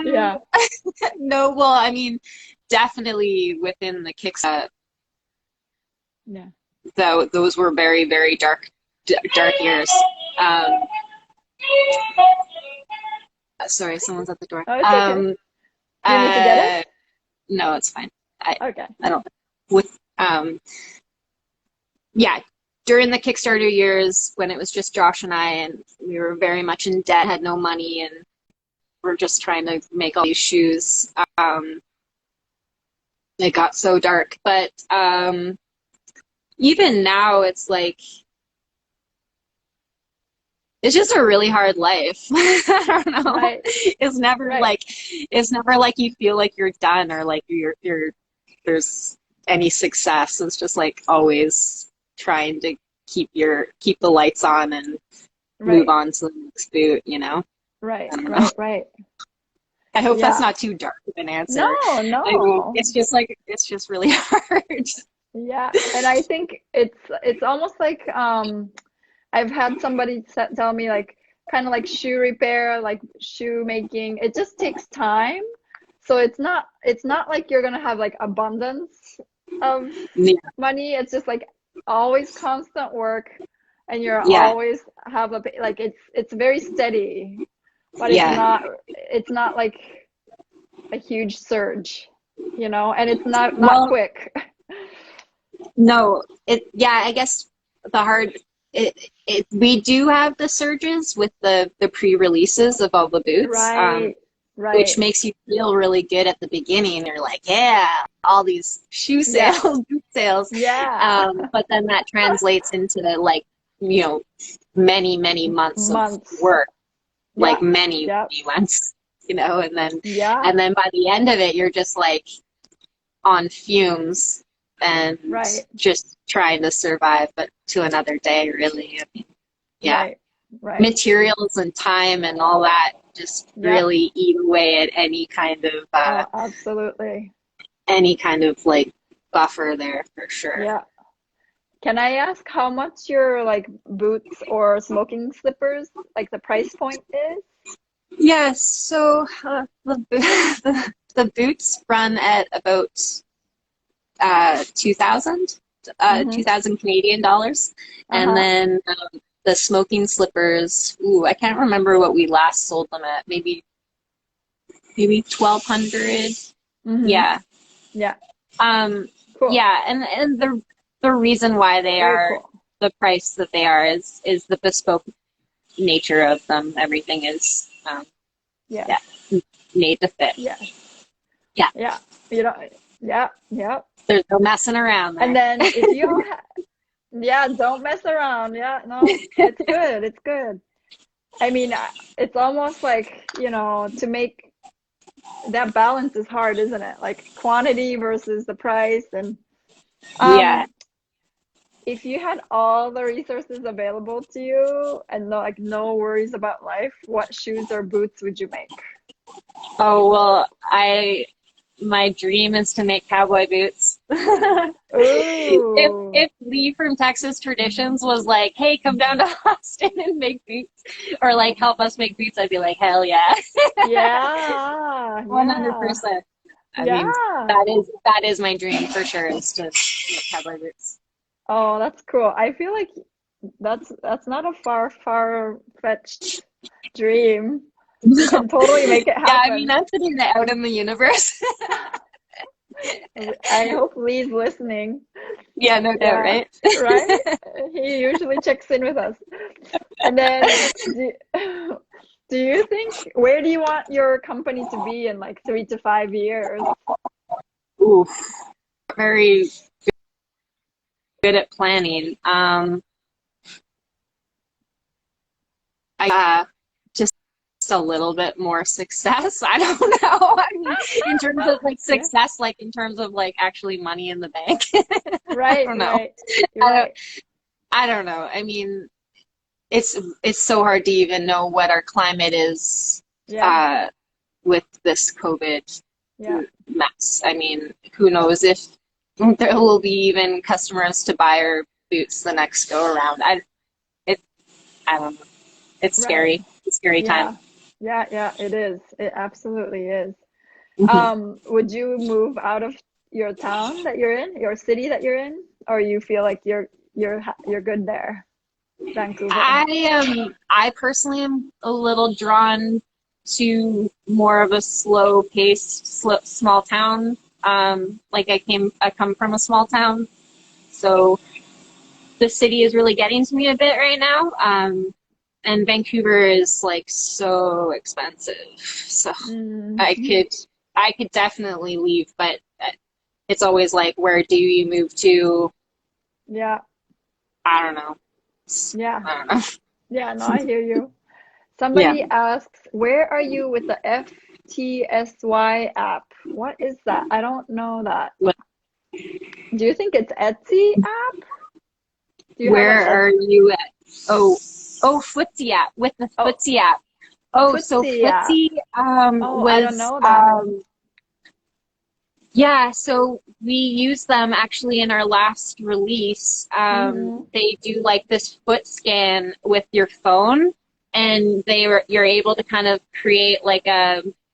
Yeah, No, well, I mean, definitely within the Kickstarter, yeah. though, those were very, very dark years. Um, Sorry, someone's at the door. Oh, it's okay. Do you need to get it? No, it's fine. Okay. I don't with yeah, during the Kickstarter years when it was just Josh and I, and we were very much in debt, had no money, and we're just trying to make all these shoes. It got so dark, but even now, it's like it's just a really hard life. I don't know. Right. It's never Right. like you feel like you're done or like you're there's any success. It's just like always trying to keep the lights on and Right. move on to the next boot, you know? Right. I don't know. Right. Right. I hope Yeah. that's not too dark of an answer. No, I mean, no. it's just really hard. Yeah, and I think it's almost like I've had somebody tell me like kind of like shoe repair, like shoemaking. It just takes time. So it's not like you're gonna have like abundance of Yeah. money. It's just like always constant work, and you're Yeah. always have a like it's very steady, but Yeah. it's not like a huge surge, you know, and it's not Well, quick. no, I guess we do have the surges with the pre-releases of all the boots, Right, which right. makes you feel really good at the beginning. You're like, yeah, all these shoe Yeah, sales, boot sales. yeah. But then that translates into like, you know, many months of Months. work, Yeah, like many yeah, months, you know, yeah. and then by the end of it, you're just like on fumes and Right, just trying to survive, but to another day, really. I mean, yeah, right, right. materials and time and all that just Yeah. really eat away at any kind of Oh, absolutely. like buffer there for sure. Yeah. Can I ask how much your like boots or smoking slippers, like the price point is? Yes, so the boots run at about 2000 Mm-hmm. 2000 Canadian dollars, and Uh-huh. then the smoking slippers, ooh, I can't remember what we last sold them at, maybe 1200. Mm-hmm. Yeah. Yeah. um Cool. yeah, and the reason why they Very are cool. the price that they are is the bespoke nature of them. Everything is Yes. yeah, made to fit. Yes. Yeah, Yeah. You know, yeah, yeah. there's no messing around And there. then if you all yeah, don't mess around. Yeah, no, it's good. It's good. I mean, it's almost like, you know, to make that balance is hard, isn't it? Like quantity versus the price. And Yeah. um, if you had all the resources available to you and no, like no worries about life, what shoes or boots would you make? Oh, well, my dream is to make cowboy boots. Ooh, If Lee from Texas Traditions was like, "Hey, come down to Austin and make boots," or like help us make boots, I'd be like, "Hell yeah." yeah, yeah, 100%. I mean, yeah. that is my dream for sure, is to make cowboy boots. Oh, that's cool. I feel like that's not a far-fetched dream. You can totally make it Yeah, I mean, happen. I'm putting it out in the universe. I hope Lee's listening. Yeah, no doubt, Yeah, right? right? He usually checks in with us. And then do you think, where do you want your company to be in like 3 to 5 years? Oof. Very good at planning. Just a little bit more success. I don't know. I mean, in terms of like Yeah, success, like in terms of like actually money in the bank. I right, don't know. right, I don't. right. I don't know. I mean, it's so hard to even know what our climate is Yeah, uh, with this COVID yeah, mess. I mean, who knows if there will be even customers to buy our boots the next go around. It I don't know. It's right. scary. It's a scary time. Yeah, yeah, yeah, it is. It absolutely is. Mhm. Would you move out of your town that you're in, your city that you're in, or you feel like you're good there, Vancouver? I personally am a little drawn to more of a slow-paced, small town. Like I come from a small town, so the city is really getting to me a bit right now. And Vancouver is like so expensive, so Mm. I could definitely leave, but it's always like, where do you move to? Yeah. I don't know. Yeah. I don't know. Yeah, no, I hear you. Yeah. Somebody asks, where are you with the FTSY app? What is that? I don't know that. Do you think it's Etsy app? Do you have Where an are you at? Oh, Footsie app, with the Footsie app. Oh, so Footsie app? Footsie Oh, I don't was know that. yeah, so we used them actually in our last release. Mm-hmm. They do like this foot scan with your phone, and you're able to kind of create like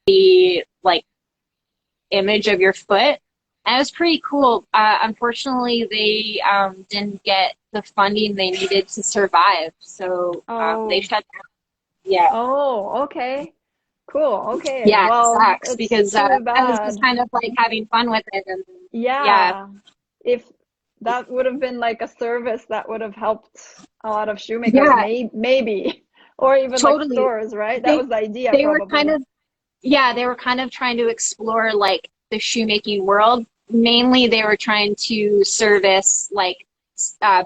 the like image of your foot. And it was pretty cool. Unfortunately, they didn't get the funding they needed to survive, so they Oh, shut down. Yeah. oh, okay. Cool. Okay. Yeah, it Well, sucks it's because too I was just bad. kind of like having fun with it, and yeah, Yeah. If that would have been like a service that would have helped a lot of shoemakers, yeah, maybe, or even like totally. stores, right? That They was the idea, they were kind probably. of yeah, they were kind of trying to explore like the shoemaking world. Mainly, they were trying to service like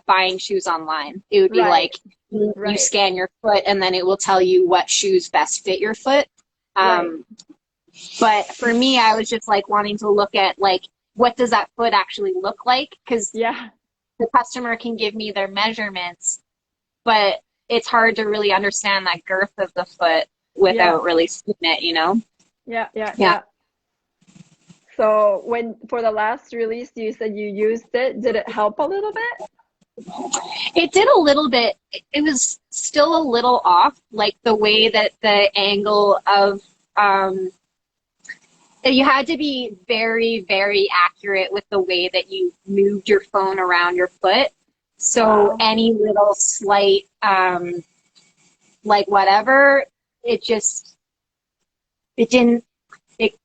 buying shoes online. It would be like Right, you right, scan your foot, and then it will tell you what shoes best fit your foot. right. Um, but for me, I was just like wanting to look at like, what does that foot actually look like? Because Yeah, the customer can give me their measurements, but it's hard to really understand that girth of the foot yeah, without really seeing it, you know? yeah, yeah, Yeah. yeah. So when for the last release, you said you used it. Did it help a little bit? It did a little bit. It was still a little off, like the way that the angle of you had to be very, very accurate with the way that you moved your phone around your foot. So Wow. any little slight, like whatever, it just, it didn't, it,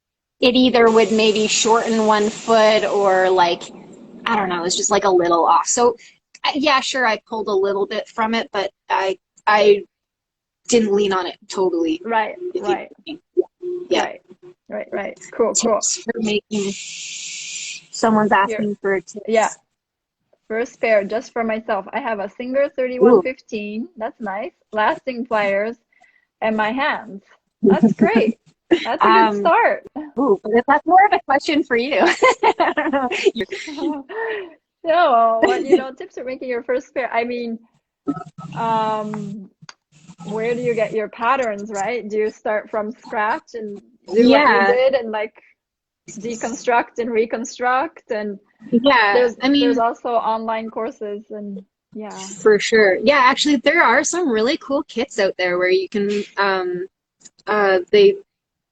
it either would maybe shorten one foot or like, I don't know, it's just like a little off. So yeah, sure, I pulled a little bit from it, but I didn't lean on it totally. Right, If right, you, yeah. right, right, right. Cool, cool. Tips for making. Someone's Here, asking for yeah. tips. First pair just for myself. I have a Singer Ooh. 3115. That's nice. Lasting pliers and my hands. That's great. That's a good Um, start. ooh, but that's more of a question for you. I don't know. Yeah, well, what tips for making your first pair. I mean, um, where do you get your patterns, right? Do you start from scratch and do what you Yeah, did and like deconstruct and reconstruct? And yeah. I there's mean, also online courses and yeah. for sure. Yeah, actually, there are some really cool kits out there where you can,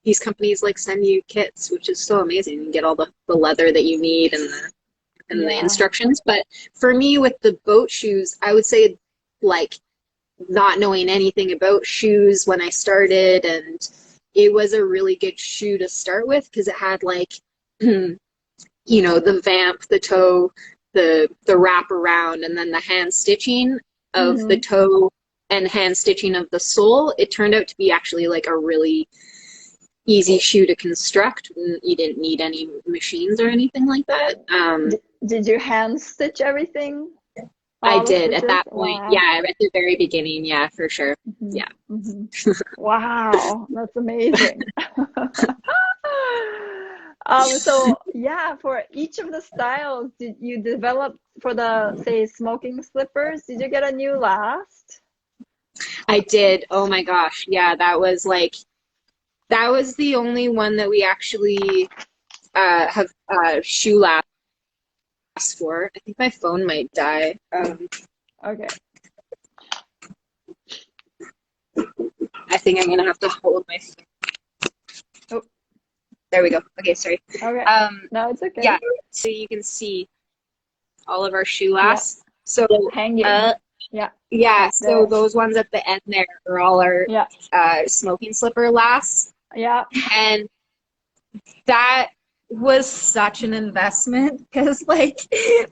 these companies like send you kits, which is so amazing. You get all the leather that you need and the Yeah. instructions. But for me, with the boat shoes, I would say like not knowing anything about shoes when I started, and it was a really good shoe to start with because it had like the vamp, the toe, the wrap around, and then the hand stitching of the Mm-hmm. toe and hand stitching of the sole. It turned out to be actually like a really easy shoe to construct. You didn't need any machines or anything like that. Did you hand stitch everything? I All the did at stitches? that point. Wow. Yeah, at the very beginning. Yeah, for sure. Hmm. Yeah. Hmm. Wow, that's amazing. So yeah, for each of the styles, did you develop for the, say, smoking slippers? Did you get a new last? I did. Oh my gosh. Yeah, that was the only one that we actually have shoe last for. I think my phone might die. Okay. I think I'm gonna have to hold my phone. Oh, There we go. Okay, sorry. okay. No, it's okay. Yeah, so you can see all of our shoe Yeah, lasts. So hanging. Yeah. Yeah, so There. those ones at the end there are all our Yeah. smoking slipper lasts. Yeah. And that was such an investment because, like,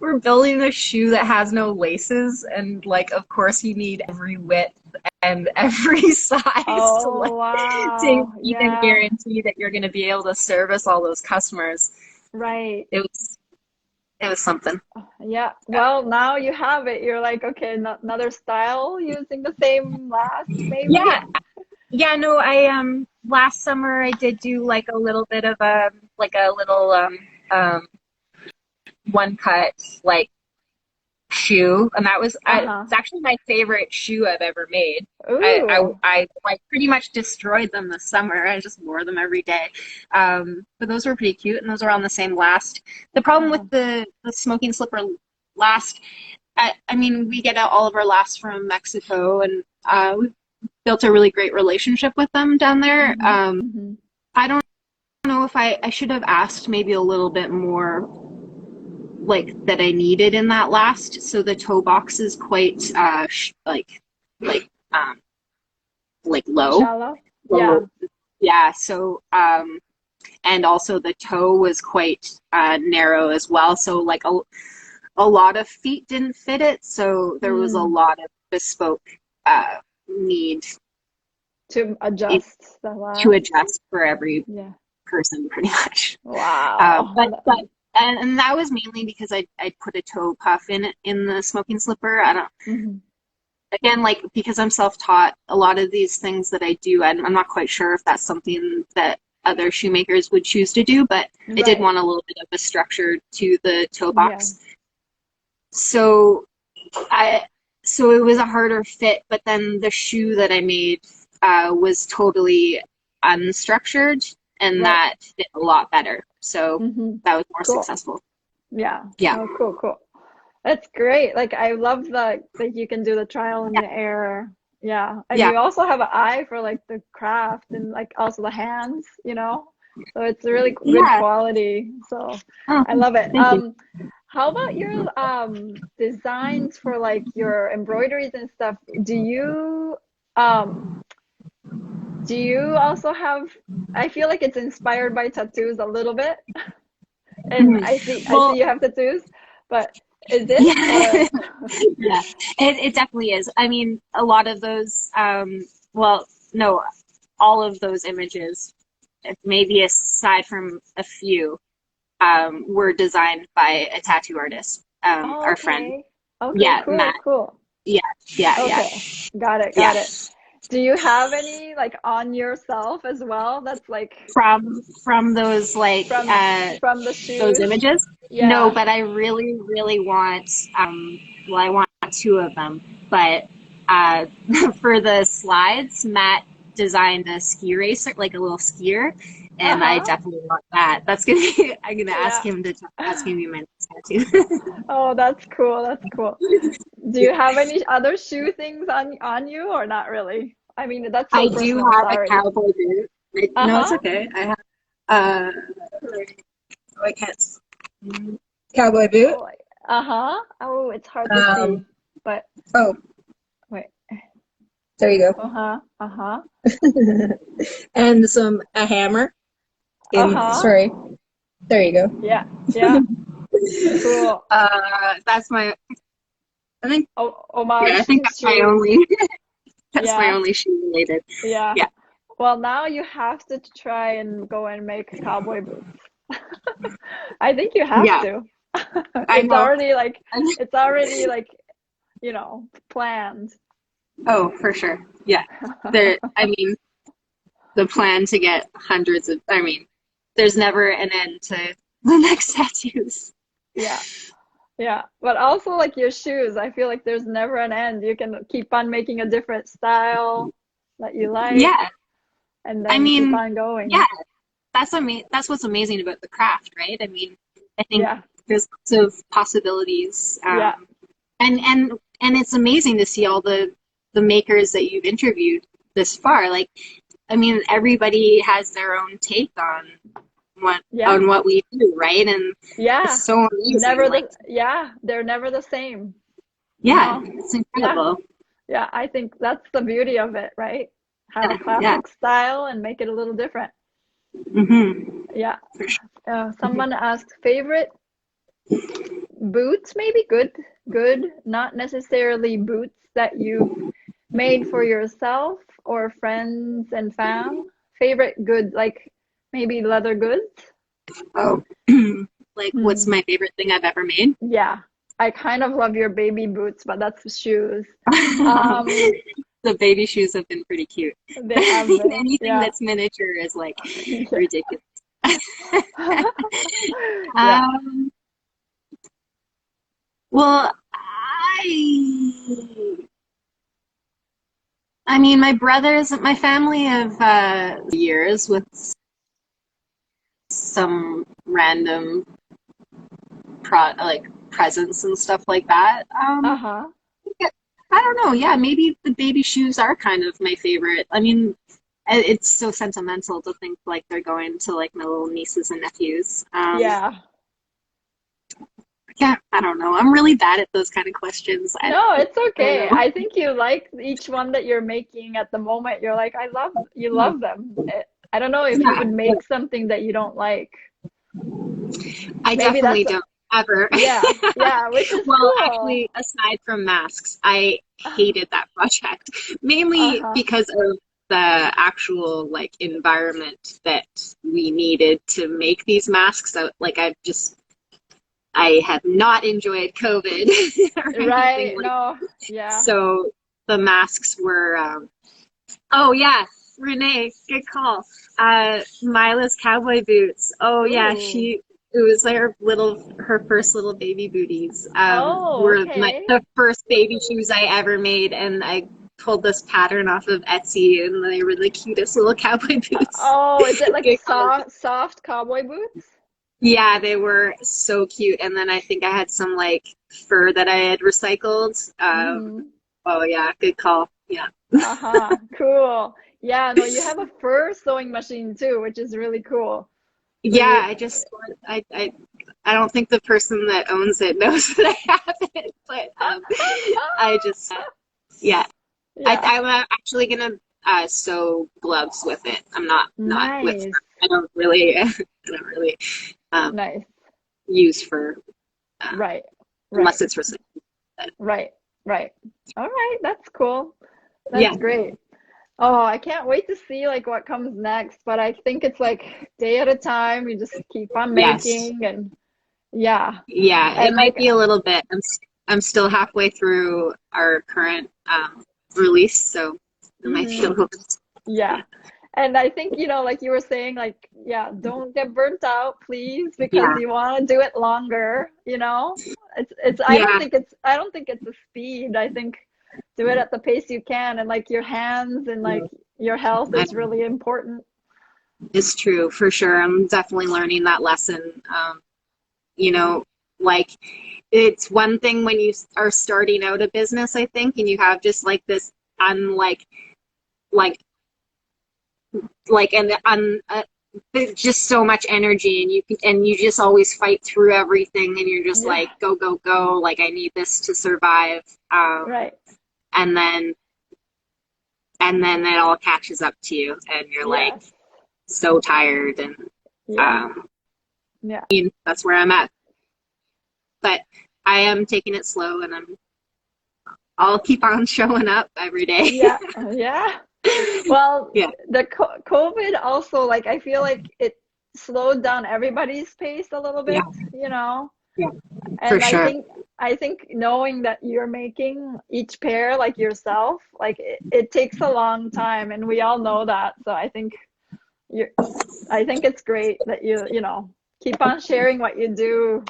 we're building a shoe that has no laces, and, like, of course you need every width and every size to, Oh, like, to wow. even Yeah. guarantee that you're going to be able to service all those customers. Right. It was something. Yeah. Well, now you have it. You're like, okay, another style using the same last, maybe. Yeah, yeah, no, I last summer I did do like a little bit of a little um one cut like shoe, and that was Uh-huh. it's actually my favorite shoe I've ever made. Ooh. I like pretty much destroyed them this summer. I just wore them every day. But those were pretty cute, and those are on the same last. The problem Uh-huh. with the smoking slipper last, I mean, we get out all of our lasts from Mexico, and we've built a really great relationship with them down there. Mm-hmm. Mm-hmm. I don't know if I should have asked maybe a little bit more like that I needed in that last. So the toe box is quite like um like low. Shallow. Yeah. So yeah, so and also the toe was quite narrow as well. So like a lot of feet didn't fit it. So there was a Mm. lot of bespoke need To adjust the last. to adjust for every Yeah. person pretty much. Wow. And that was mainly because I put a toe puff in the smoking slipper. I don't Mhm. again like because I'm self-taught. A lot of these things that I do, I'm not quite sure if that's something that other shoemakers would choose to do. But I did Right. want a little bit of a structure to the toe Yeah. box. So so it was a harder fit. But then the shoe that I made was totally unstructured, and Right. that fit a lot better. So Mm-hmm. that was more Cool. successful. Yeah. Yeah. Oh, cool, cool. That's great. Like I love that you can do the trial and Yeah. the error. Yeah. And Yeah. you also have an eye for like the craft and like also the hands, you know? So it's a really good Yeah. quality. So Oh, I love it. thank you. How about your designs for like your embroideries and stuff? Um do you also have, I feel like it's inspired by tattoos a little bit. And I see Well, you have tattoos, but is it yeah, or yeah, it definitely is. I mean, a lot of those, well, no, all of those images, maybe aside from a few, were designed by a tattoo artist, Oh, our friend. okay. Okay, Yeah, cool, Matt. cool. Yeah, yeah, yeah, Okay. Got it, yeah. got it. Do you have any like on yourself as well? That's like From those like from the those shoes? images. No, Yeah. but I really, really want, well, I want two of them. But for the slides, Matt designed a ski racer, like a little skier, and I Uh-huh. definitely want that. That's gonna be, I'm gonna ask Yeah. him to, that's gonna be my next tattoo. Oh, that's cool. That's cool. Do you have any other shoe things on you or not really? I mean, that's so I do personal. have a Sorry. cowboy boot. No, Uh-huh. it's okay. I have, uh, oh, I can't. Cowboy boot. Oh, uh-huh. Oh, it's hard to see, Um, but oh, wait. there you Uh-huh. Uh-huh. go. And a hammer. Uh-huh. Sorry, there you go. Yeah. Yeah. Cool. That's my. I think. Oh, Yeah, I homage think to that's my shoes. only. That's my Yeah. only shoe related. Yeah. Yeah, Well, now you have to try and go and make cowboy boots. I think you have yeah. to. I know. It's already like, planned. Oh, for sure. Yeah. There. I mean, the plan to get hundreds of. I mean, there's never an end to the next tattoos. Yeah. Yeah. But also like your shoes, I feel like there's never an end. You can keep on making a different style that you like Yeah. and I then keep mean, on going. yeah. That's what's amazing about the craft, right? I mean, I think Yeah. there's lots of possibilities, Yeah. and it's amazing to see all the makers that you've interviewed this far. Like, I mean, everybody has their own take on Yeah. what we do, right? And Yeah. it's so amazing. Like, They're never the same. Yeah, No. it's Yeah. incredible. Yeah. I think that's the beauty of it, right? Have a Yeah, yeah. classic style and make it a little different. Mm-hmm. Yeah. For sure. Someone asked favorite boots, maybe good, not necessarily boots that you've made for yourself or friends and fam. Favorite good, like maybe leather goods. Oh, like what's Hmm. my favorite thing I've ever made? Yeah, I kind of love your baby boots, but that's the shoes. Um, The baby shoes have been pretty cute. they have been, Anything yeah, that's miniature is like yeah, ridiculous. yeah. Um, well, I mean, my family have years with some random like presents and stuff like that. Uh-huh. I don't know. Yeah, maybe the baby shoes are kind of my favorite. I mean, it's so sentimental to think like they're going to like my little nieces and nephews. Yeah. Yeah, I don't know. I'm really bad at those kind of questions. No, it's I don't okay. know. I think you like each one that you're making at the moment. You're like, you love them. I don't know if you would Yeah, make something that you don't like. I Maybe definitely that's, don't ever. yeah, yeah, which is Well, cool. actually, aside from masks, I hated that project mainly Uh-huh. because of the actual like environment that we needed to make these masks. So, like, I have not enjoyed COVID or anything Right. like. No. Yeah. So the masks were. Oh yeah, Renee, good call. Mila's cowboy boots. Oh yeah, Ooh. it was her first little baby booties. Oh, Were okay. the first baby shoes I ever made, and I pulled this pattern off of Etsy, and they were the cutest little cowboy boots. Oh, is it like Good call. soft cowboy boots? Yeah, they were so cute. And then I think I had some like fur that I had recycled. Mm-hmm. Oh yeah, good call. Yeah. Uh-huh. Cool. Yeah, no, you have a fur sewing machine too, which is really cool. So Yeah, you, I don't think the person that owns it knows that I have it, but I just yeah. yeah, I'm actually gonna sew gloves with it. I'm not with nice, fur. I don't really um, nice. use fur Right, right, unless it's recycled. right, right. All right, that's cool. Yeah, That's great. Oh, I can't wait to see like what comes next, but I think it's like day at a time. You just keep on yes. making and yeah. Yeah, it And might like be a little bit. I'm still halfway through our current release, so it might be a mhm, little bit. yeah. Yeah, And I think, like you were saying, like, yeah, don't get burnt out, please, because yeah, you want to do it longer. It's yeah. I don't think it's a speed. I think do it at the pace you can and like your hands and like your health I, is really important. it's true for sure. I'm definitely learning that lesson. You know, like it's one thing when you are starting out a business, I think, and you have just like this unlike like and there's just so much energy, and you just always fight through everything, and you're just Yeah, like go go go, like I need this to survive. right. And then it all catches up to you, and you're like Yes. so tired, and Yeah. um, Yeah. that's where I'm at. But I am taking it slow, and I'll keep on showing up every day. Yeah. Yeah. Well, Yeah, the COVID also, like, I feel like it slowed down everybody's pace a little yeah, bit. yeah, for And sure. I think knowing that you're making each pair like yourself, like it takes a long time, and we all know that. So you I think it's great that you keep on sharing what you do,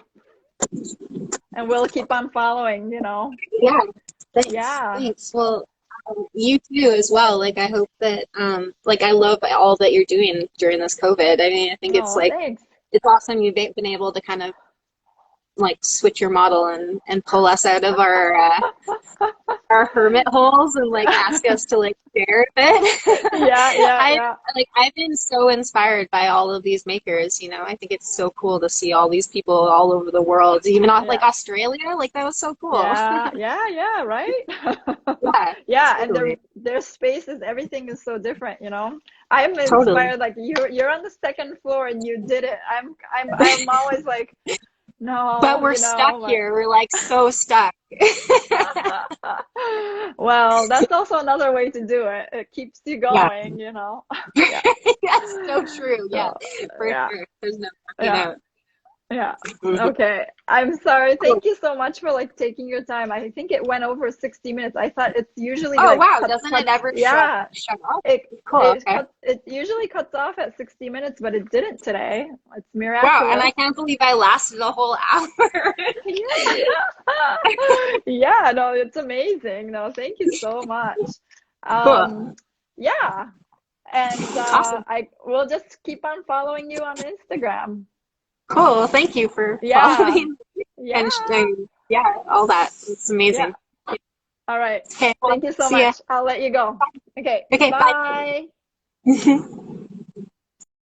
and we'll keep on following. Yeah, thanks, Yeah. thanks. Well, you too as well. Like I hope that like I love all that you're doing during this COVID. I mean, I think it's Oh, like thanks. it's awesome you've been able to kind of like switch your model and pull us out of our hermit holes and like ask us to like share a bit. I've been so inspired by all of these makers, you know. I think it's so cool to see all these people all over the world, even like Australia. Like that was so cool. Yeah, right. And their spaces, everything is so different, you know. I'm inspired. Like you're on the second floor and you did it. I'm always like, no, but we're stuck here. We're like so stuck. Well, that's also another way to do it. It keeps you going, you know. That's so true. Yeah, for sure. There's no fucking out. Yeah. Okay. I'm sorry. Thank you so much for like taking your time. I think it went over 60 minutes. I thought it's usually doesn't it ever shut off? It usually cuts off at 60 minutes, but it didn't today. It's miraculous. Wow, and I can't believe I lasted a whole hour. Yeah, no, it's amazing. No, thank you so much. Cool. Yeah. And awesome. I will just keep on following you on Instagram. Cool. Thank you for following and all that. It's amazing. Yeah. All right. Okay, well, thank you so much. I'll let you go. Okay. Okay. Bye. Bye.